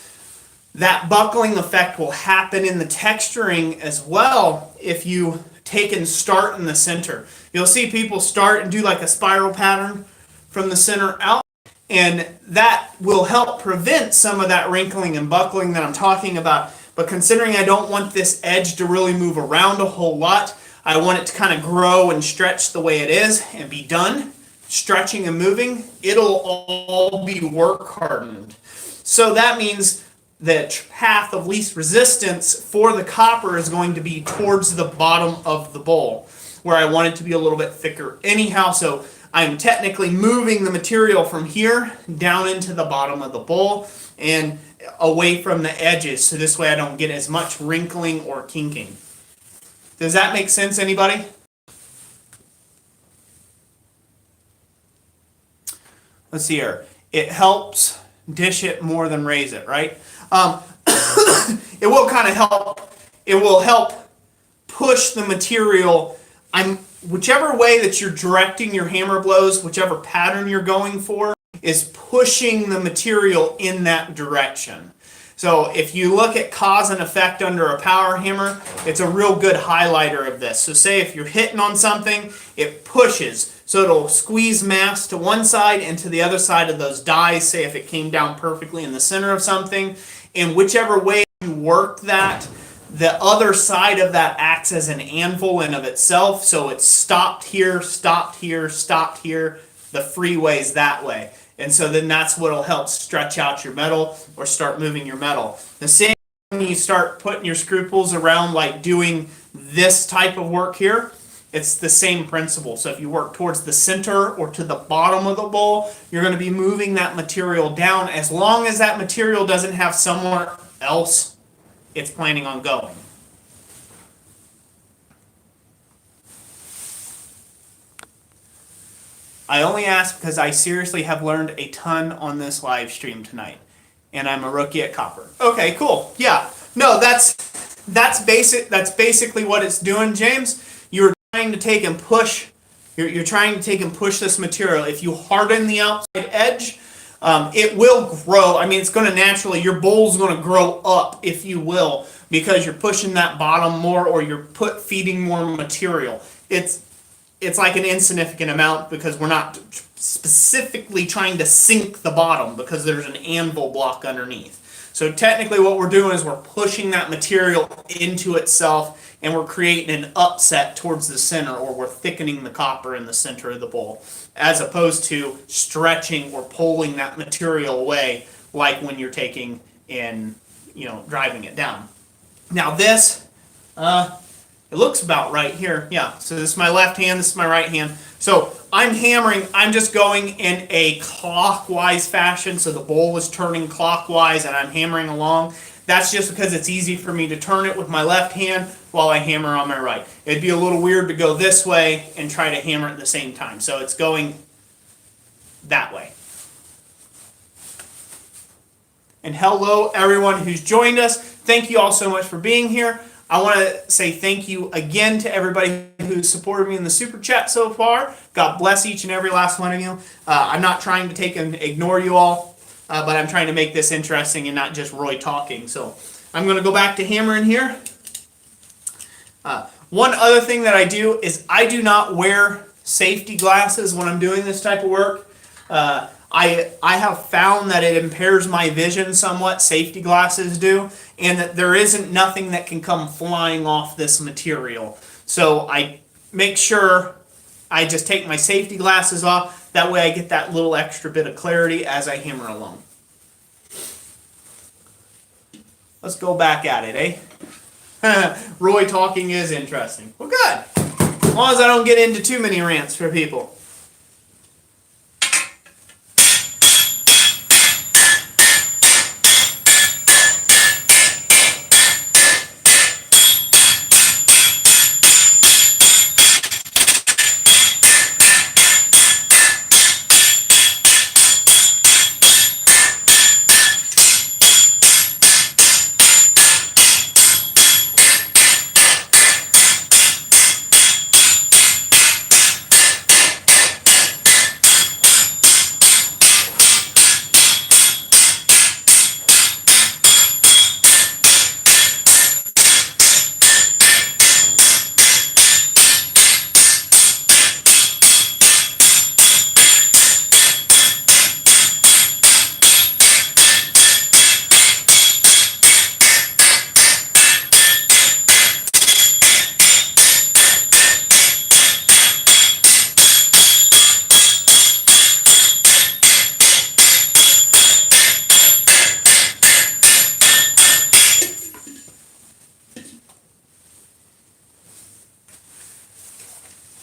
That buckling effect will happen in the texturing as well if you take and start in the center. You'll see people start and do like a spiral pattern from the center out, and that will help prevent some of that wrinkling and buckling that I'm talking about. But considering I don't want this edge to really move around a whole lot, I want it to kind of grow and stretch the way it is and be done. Stretching and moving, it'll all be work hardened. So that means the path of least resistance for the copper is going to be towards the bottom of the bowl, where I want it to be a little bit thicker anyhow. So I'm technically moving the material from here down into the bottom of the bowl and away from the edges, so this way I don't get as much wrinkling or kinking. Does that make sense, anybody? Let's see here. It helps dish it more than raise it, right? It will kind of help. It will help push the material whichever way that you're directing your hammer blows, whichever pattern you're going for, is pushing the material in that direction. So if you look at cause and effect under a power hammer, it's a real good highlighter of this. So say if you're hitting on something, it pushes. So it'll squeeze mass to one side and to the other side of those dies, say if it came down perfectly in the center of something. And whichever way you work that, the other side of that acts as an anvil in of itself. So it's stopped here, stopped here, stopped here. The freeway's that way. And so then that's what will help stretch out your metal or start moving your metal. The same when you start putting your screw pulls around, like doing this type of work here, it's the same principle. So if you work towards the center or to the bottom of the bowl, you're going to be moving that material down as long as that material doesn't have somewhere else it's planning on going. I only ask because I seriously have learned a ton on this live stream tonight, and I'm a rookie at copper. Okay, cool. Yeah, no, that's basic. That's basically what it's doing, James. You're trying to take and push. You're trying to take and push this material. If you harden the outside edge, it will grow. I mean, it's going to naturally. Your bowl's going to grow up, if you will, because you're pushing that bottom more, or you're feeding more material. It's like an insignificant amount because we're not specifically trying to sink the bottom because there's an anvil block underneath. So technically what we're doing is we're pushing that material into itself and we're creating an upset towards the center, or we're thickening the copper in the center of the bowl, as opposed to stretching or pulling that material away like when you're taking and driving it down. Now this, it looks about right here. Yeah, so this is my left hand, this is my right hand. So I'm hammering, I'm just going in a clockwise fashion, so the bowl is turning clockwise and I'm hammering along. That's just because it's easy for me to turn it with my left hand while I hammer on my right. It'd be a little weird to go this way and try to hammer at the same time. So it's going that way. And hello everyone who's joined us. Thank you all so much for being here. I want to say thank you again to everybody who's supported me in the super chat so far. God bless each and every last one of you. I'm not trying to take and ignore you all, but I'm trying to make this interesting and not just Roy talking. So I'm going to go back to hammering here. One other thing that I do is I do not wear safety glasses when I'm doing this type of work. I have found that it impairs my vision somewhat, safety glasses do, and that there isn't nothing that can come flying off this material. So I make sure I just take my safety glasses off, that way I get that little extra bit of clarity as I hammer along. Let's go back at it, eh? Roy talking is interesting. Well, good. As long as I don't get into too many rants for people.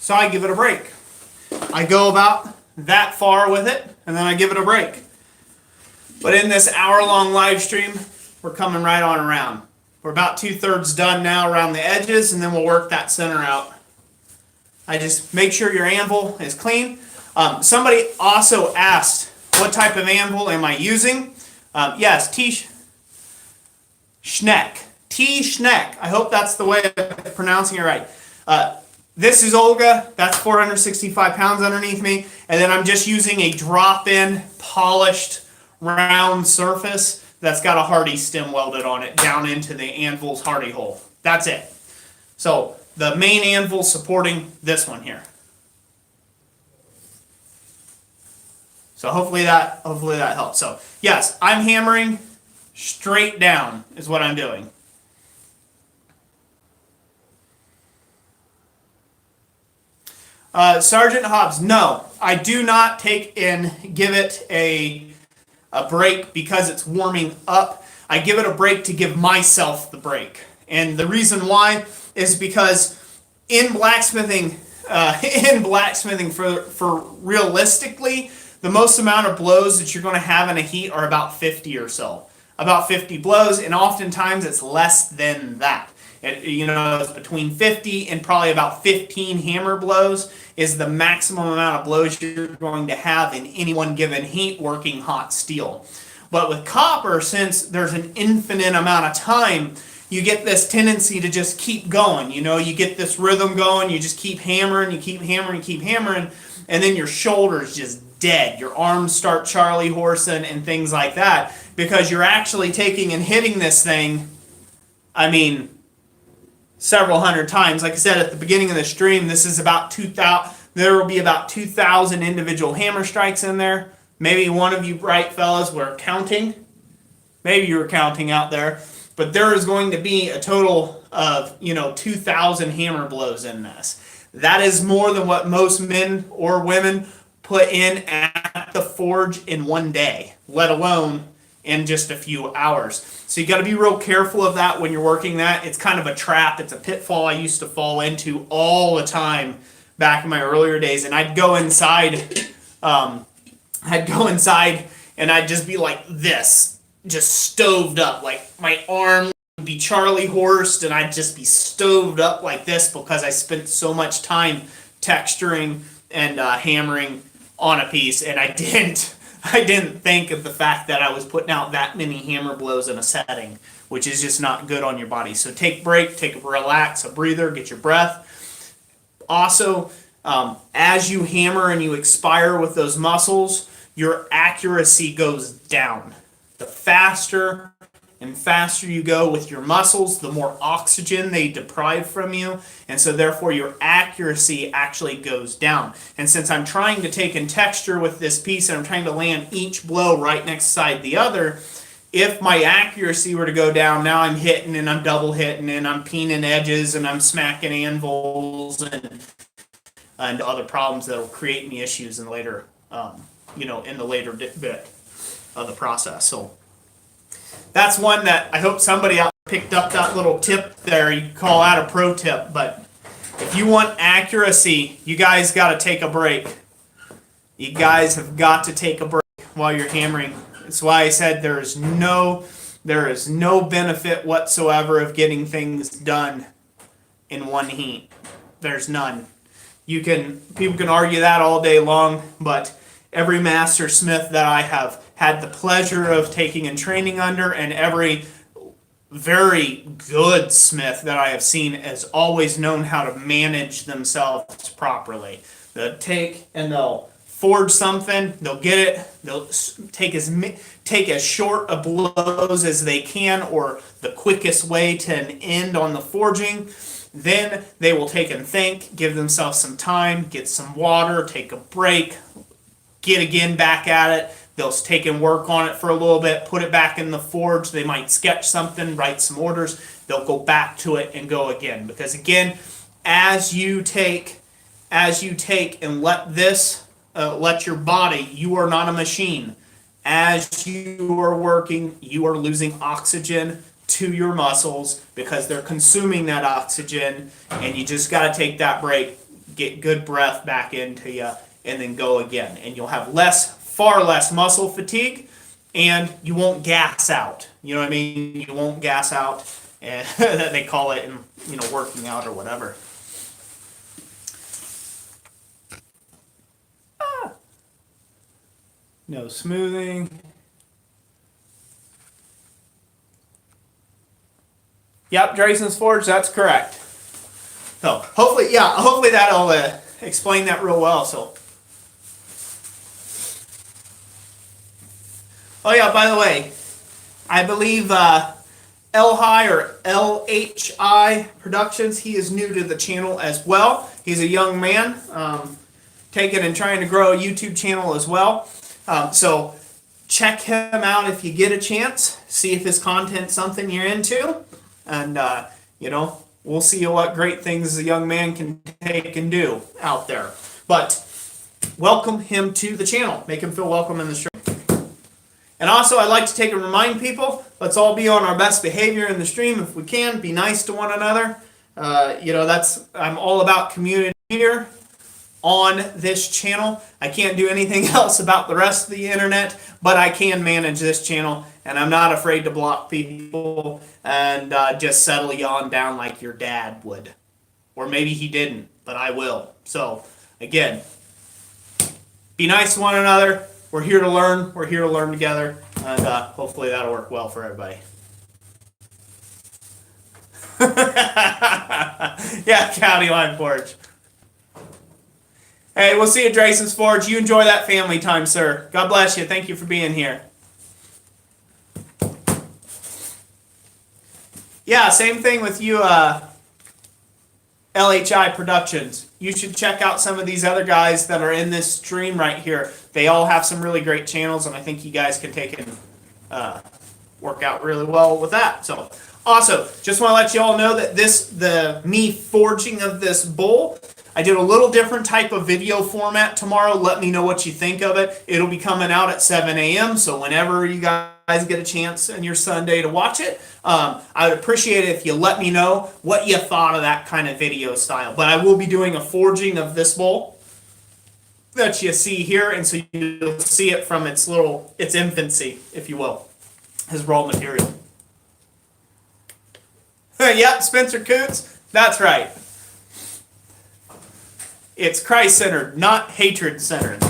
So I give it a break. I go about that far with it, and then I give it a break. But in this hour-long live stream, we're coming right on around. We're about 2/3 done now around the edges, and then we'll work that center out. I just make sure your anvil is clean. Somebody also asked, what type of anvil am I using? Yes, T-Schneck. T-Schneck. I hope that's the way of pronouncing it right. This is Olga. That's 465 pounds underneath me. And then I'm just using a drop-in polished round surface that's got a Hardy stem welded on it down into the anvil's Hardy hole. That's it. So the main anvil supporting this one here. So hopefully that helps. So yes, I'm hammering straight down is what I'm doing. Sergeant Hobbs, no, I do not take and give it a break because it's warming up. I give it a break to give myself the break. And the reason why is because in blacksmithing, for realistically, the most amount of blows that you're going to have in a heat are about 50 or so. About 50 blows, and oftentimes it's less than that. It's between 50 and probably about 15 hammer blows is the maximum amount of blows you're going to have in any one given heat working hot steel. But with copper, since there's an infinite amount of time, you get this tendency to just keep going. You get this rhythm going, you just keep hammering, you keep hammering, keep hammering, and then your shoulders just dead. Your arms start Charlie horsing and things like that because you're actually taking and hitting this thing, several hundred times. Like I said at the beginning of the stream, this is about 2,000. There will be about 2,000 individual hammer strikes in there. Maybe one of you bright fellas were counting. Maybe you were counting out there. But there is going to be a total of 2,000 hammer blows in this. That is more than what most men or women put in at the forge in one day, let alone in just a few hours. So you got to be real careful of that when you're working that. It's kind of a trap. It's a pitfall I used to fall into all the time back in my earlier days. And I'd go inside, and I'd just be like this, just stoved up. Like my arm would be Charlie horsed and I'd just be stoved up like this because I spent so much time texturing and hammering on a piece, and I didn't think of the fact that I was putting out that many hammer blows in a setting, which is just not good on your body. So take a break, relax, a breather, get your breath. Also, as you hammer and you expire with those muscles, your accuracy goes down. The faster and faster you go with your muscles, the more oxygen they deprive from you, and so therefore your accuracy actually goes down. And since I'm trying to take in texture with this piece and I'm trying to land each blow right next side the other, if my accuracy were to go down, now I'm hitting and I'm double hitting and I'm peening edges and I'm smacking anvils and other problems that will create me issues in later, in the later bit of the process. So that's one that I hope somebody out picked up that little tip there. You can call that a pro tip. But if you want accuracy, you guys got to take a break. You guys have got to take a break while you're hammering. That's why I said there is no benefit whatsoever of getting things done in one heat. There's none. People can argue that all day long, but every master smith that I have had the pleasure of taking and training under, and every very good smith that I have seen has always known how to manage themselves properly. They'll take and they'll forge something, they'll get it, they'll take as short a blows as they can, or the quickest way to an end on the forging. Then they will take and think, give themselves some time, get some water, take a break, get again back at it. They'll take and work on it for a little bit, put it back in the forge. They might sketch something, write some orders. They'll go back to it and go again. Because again, as you take and let your body, you are not a machine. As you are working, you are losing oxygen to your muscles because they're consuming that oxygen, and you just got to take that break, get good breath back into you, and then go again. And you'll have far less muscle fatigue, and you won't gas out. You know what I mean? You won't gas out, and that they call it in working out or whatever. No smoothing. Yep, Drayson's Forge, that's correct. So hopefully that'll explain that real well. So, oh yeah, by the way, I believe Elhi or LHI Productions, he is new to the channel as well. He's a young man, taking and trying to grow a YouTube channel as well. So check him out if you get a chance. See if his content's something you're into, and we'll see what great things a young man can take and do out there. But welcome him to the channel. Make him feel welcome in the stream. And also, I'd like to take and remind people, let's all be on our best behavior in the stream if we can. Be nice to one another. I'm all about community here on this channel. I can't do anything else about the rest of the internet, but I can manage this channel, and I'm not afraid to block people and just settle you on down like your dad would. Or maybe he didn't, but I will. So, again, be nice to one another. We're here to learn. We're here to learn together, and hopefully that'll work well for everybody. Yeah, County Line Forge. Hey, we'll see you at Drayson's Forge. You enjoy that family time, sir. God bless you. Thank you for being here. Yeah, same thing with you, LHI Productions. You should check out some of these other guys that are in this stream right here. They all have some really great channels, and I think you guys can take and work out really well with that. So, also, just want to let you all know that me forging of this bowl, I did a little different type of video format tomorrow. Let me know what you think of it. It'll be coming out at 7 a.m., so whenever you guys get a chance on your Sunday to watch it, I would appreciate it if you let me know what you thought of that kind of video style. But I will be doing a forging of this bowl that you see here, and so you'll see it from its infancy, if you will, as raw material. Yep, Spencer Coots, that's right. It's Christ-centered, not hatred-centered.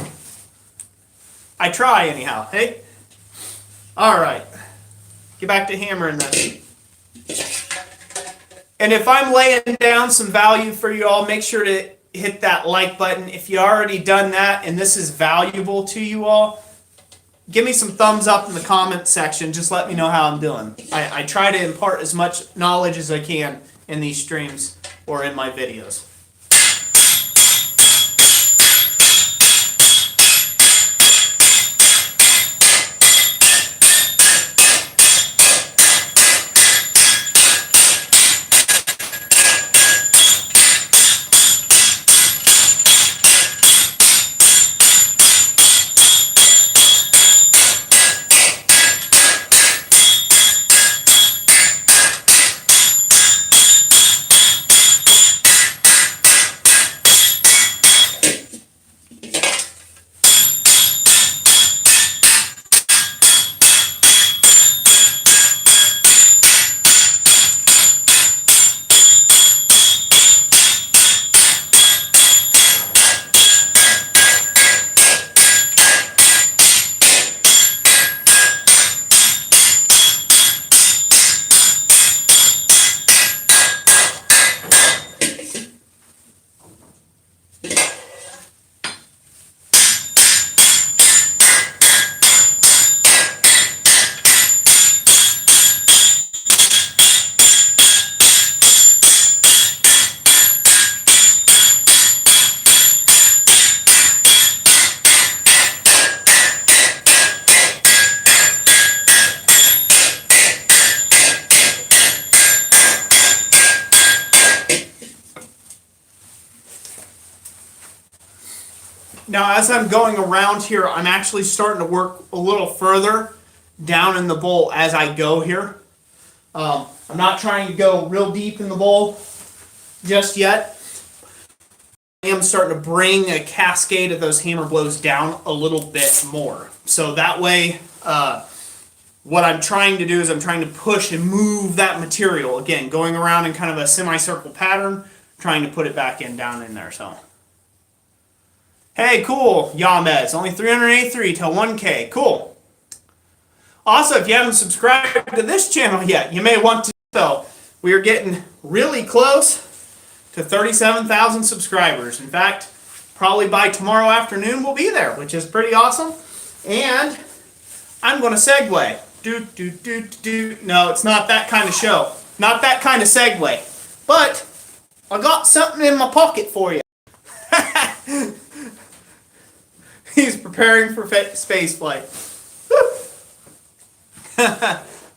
I try anyhow, hey? All right. Get back to hammering this. And if I'm laying down some value for you all, make sure to hit that like button. If you already done that and this is valuable to you all, give me some thumbs up in the comment section. Just let me know how I'm doing. I try to impart as much knowledge as I can in these streams or in my videos. Now, as I'm going around here, I'm actually starting to work a little further down in the bowl as I go here. I'm not trying to go real deep in the bowl just yet. I am starting to bring a cascade of those hammer blows down a little bit more. So that way, what I'm trying to do is I'm trying to push and move that material. Again, going around in kind of a semicircle pattern, trying to put it back down in there. So. Hey, cool, Yamez. Only 383 till 1K. Cool. Also, if you haven't subscribed to this channel yet, you may want to. So, we are getting really close to 37,000 subscribers. In fact, probably by tomorrow afternoon we'll be there, which is pretty awesome. And I'm going to segue. No, it's not that kind of show. Not that kind of segue. But I got something in my pocket for you. He's preparing for space flight.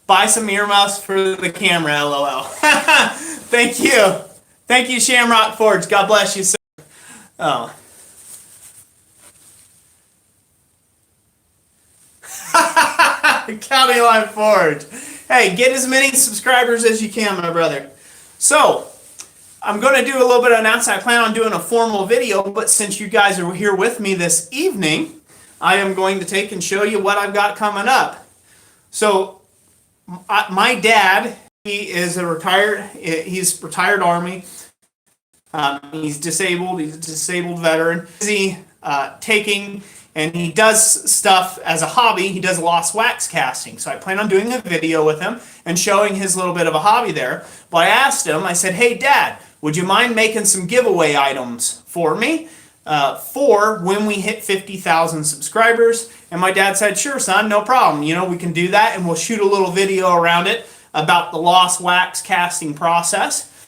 Buy some earmuffs for the camera, LOL. Thank you. Thank you, Shamrock Forge. God bless you, sir. Oh. County Line Forge. Hey, get as many subscribers as you can, my brother. So, I'm going to do a little bit of announcement. I plan on doing a formal video, but since you guys are here with me this evening, I am going to take and show you what I've got coming up. So, my dad, he's retired Army. He's disabled. He's a disabled veteran. And he does stuff as a hobby. He does lost wax casting. So I plan on doing a video with him and showing his little bit of a hobby there. But I asked him, I said, hey, Dad, would you mind making some giveaway items for me for when we hit 50,000 subscribers? And my dad said, sure, son, no problem. You know, we can do that, and we'll shoot a little video around it about the lost wax casting process.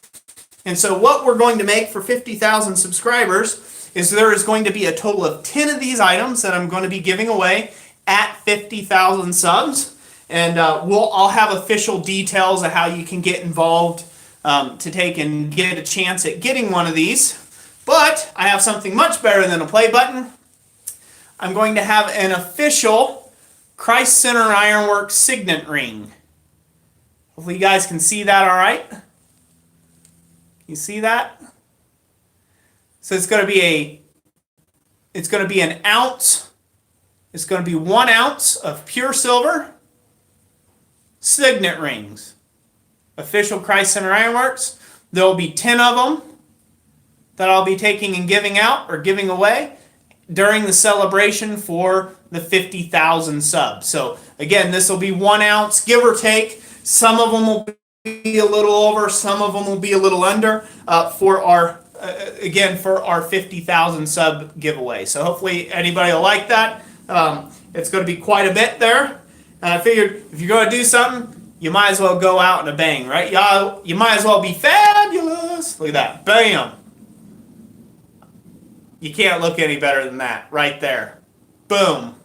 And so what we're going to make for 50,000 subscribers is there is going to be a total of 10 of these items that I'm going to be giving away at 50,000 subs. And I'll have official details of how you can get involved to take and get a chance at getting one of these. But I have something much better than a play button. I'm going to have an official Christ Center Ironworks signet ring. Hopefully you guys can see that all right. You see that? So it's going to be an ounce. It's going to be 1 ounce of pure silver signet rings. Official Christ Center Ironworks. There will be 10 of them that I'll be taking and giving out or giving away during the celebration for the 50,000 subs. So again, this will be 1 ounce, give or take. Some of them will be a little over, some of them will be a little under for our 50,000 sub giveaway. So hopefully anybody will like that. It's going to be quite a bit there. And I figured if you're going to do something, you might as well go out in a bang, right? You might as well be fabulous. Look at that. Bam. You can't look any better than that right there. Boom.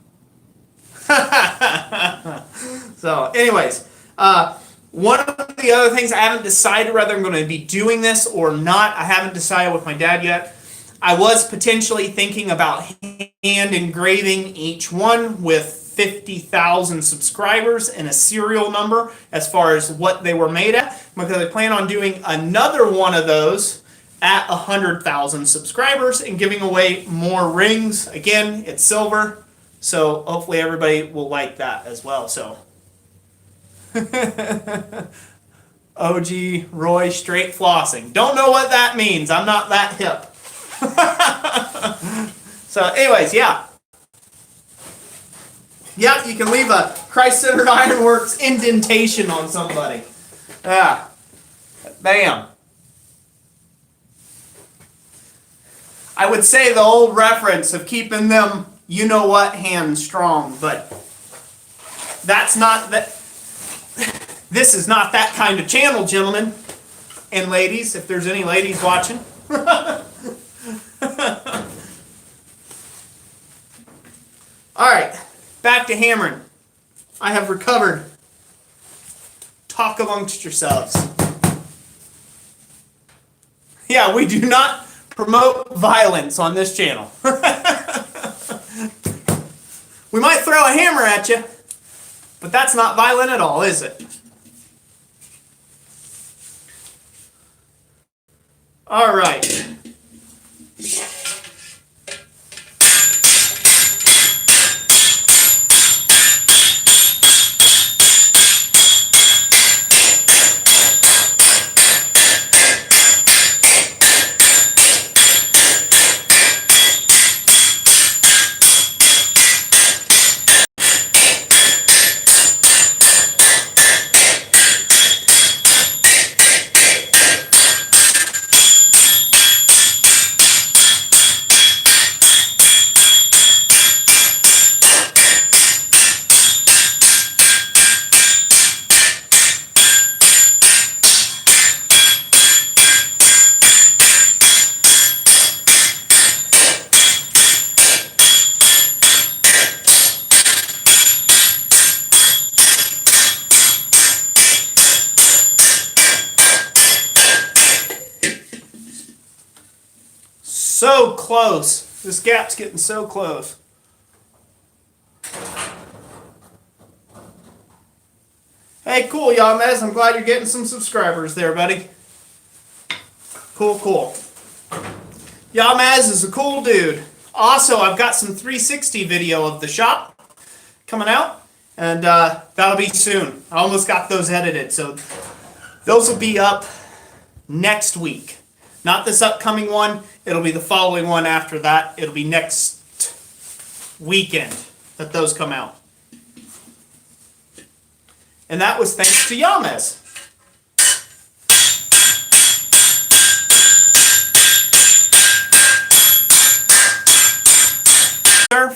So anyways, one of the other things, I haven't decided whether I'm going to be doing this or not. I haven't decided with my dad yet. I was potentially thinking about hand engraving each one with 50,000 subscribers and a serial number as far as what they were made at, because I plan on doing another one of those at 100,000 subscribers and giving away more rings. Again, it's silver, so hopefully everybody will like that as well. So OG Roy straight flossing. Don't know what that means. I'm not that hip. So anyways, yeah. Yep, you can leave a Christ-Centered Ironworks indentation on somebody. Yeah. Bam. I would say the old reference of keeping them you-know-what hands strong, but that's not that. This is not that kind of channel, gentlemen and ladies, if there's any ladies watching. All right, back to hammering. I have recovered. Talk amongst yourselves. Yeah, we do not promote violence on this channel. We might throw a hammer at you, but that's not violent at all, is it? All right. So close. This gap's getting so close. Hey, cool, Yamez. I'm glad you're getting some subscribers there, buddy. Cool, cool. Yamez is a cool dude. Also, I've got some 360 video of the shop coming out, and that'll be soon. I almost got those edited, so those will be up next week. Not this upcoming one. It'll be the following one after that. It'll be next weekend that those come out. And that was thanks to Yamez.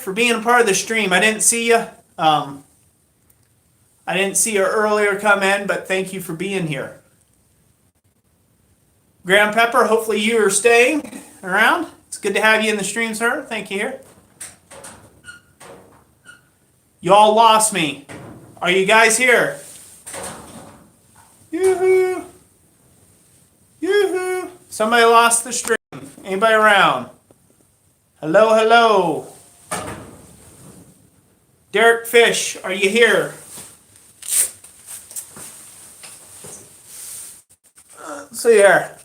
For being a part of the stream. I didn't see you. I didn't see you earlier come in, but thank you for being here. Graham Pepper, hopefully you are staying around. It's good to have you in the stream, sir. Thank you here. Y'all lost me. Are you guys here? Yoo-hoo. Yoo-hoo. Somebody lost the stream. Anybody around? Hello, hello. Derek Fish, are you here? Let's see here.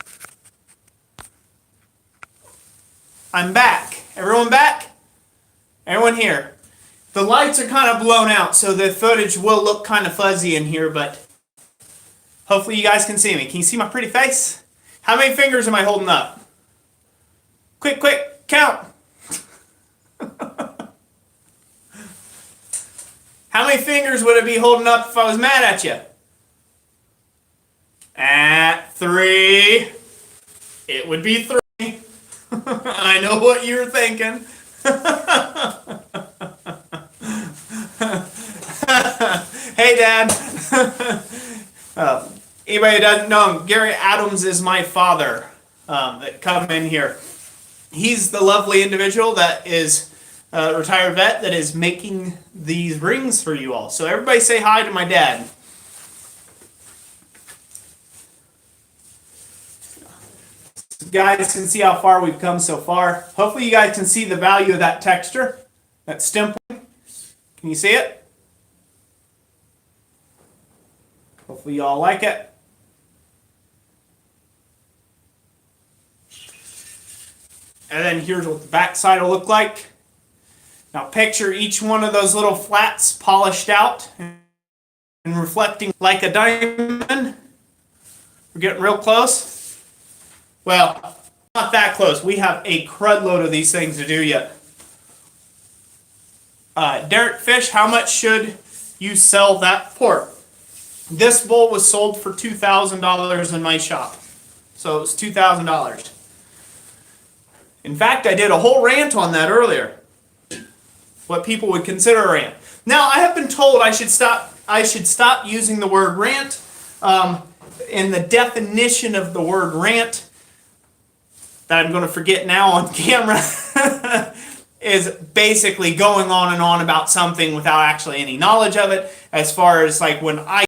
I'm back. Everyone back? Everyone here? The lights are kind of blown out, so the footage will look kind of fuzzy in here, but hopefully you guys can see me. Can you see my pretty face? How many fingers am I holding up? Quick, quick, count. How many fingers would it be holding up if I was mad at you? At 3. It would be 3. I know what you're thinking. Hey, Dad. Anybody who doesn't know him, Gary Adams is my father that come in here. He's the lovely individual that is a retired vet that is making these rings for you all. So everybody say hi to my dad. So guys can see how far we've come so far. Hopefully you guys can see the value of that texture, that stimpling. Can you see it? Hopefully you all like it. And then here's what the back side will look like. Now picture each one of those little flats polished out and reflecting like a diamond. We're getting real close. Well, not that close. We have a crud load of these things to do yet. Derek Fish, how much should you sell that for? This bowl was sold for $2,000 in my shop. So it was $2,000. In fact, I did a whole rant on that earlier. What people would consider a rant. Now, I have been told I should stop using the word rant. In the definition of the word rant, that I'm going to forget now on camera, is basically going on and on about something without actually any knowledge of it. As far as like when I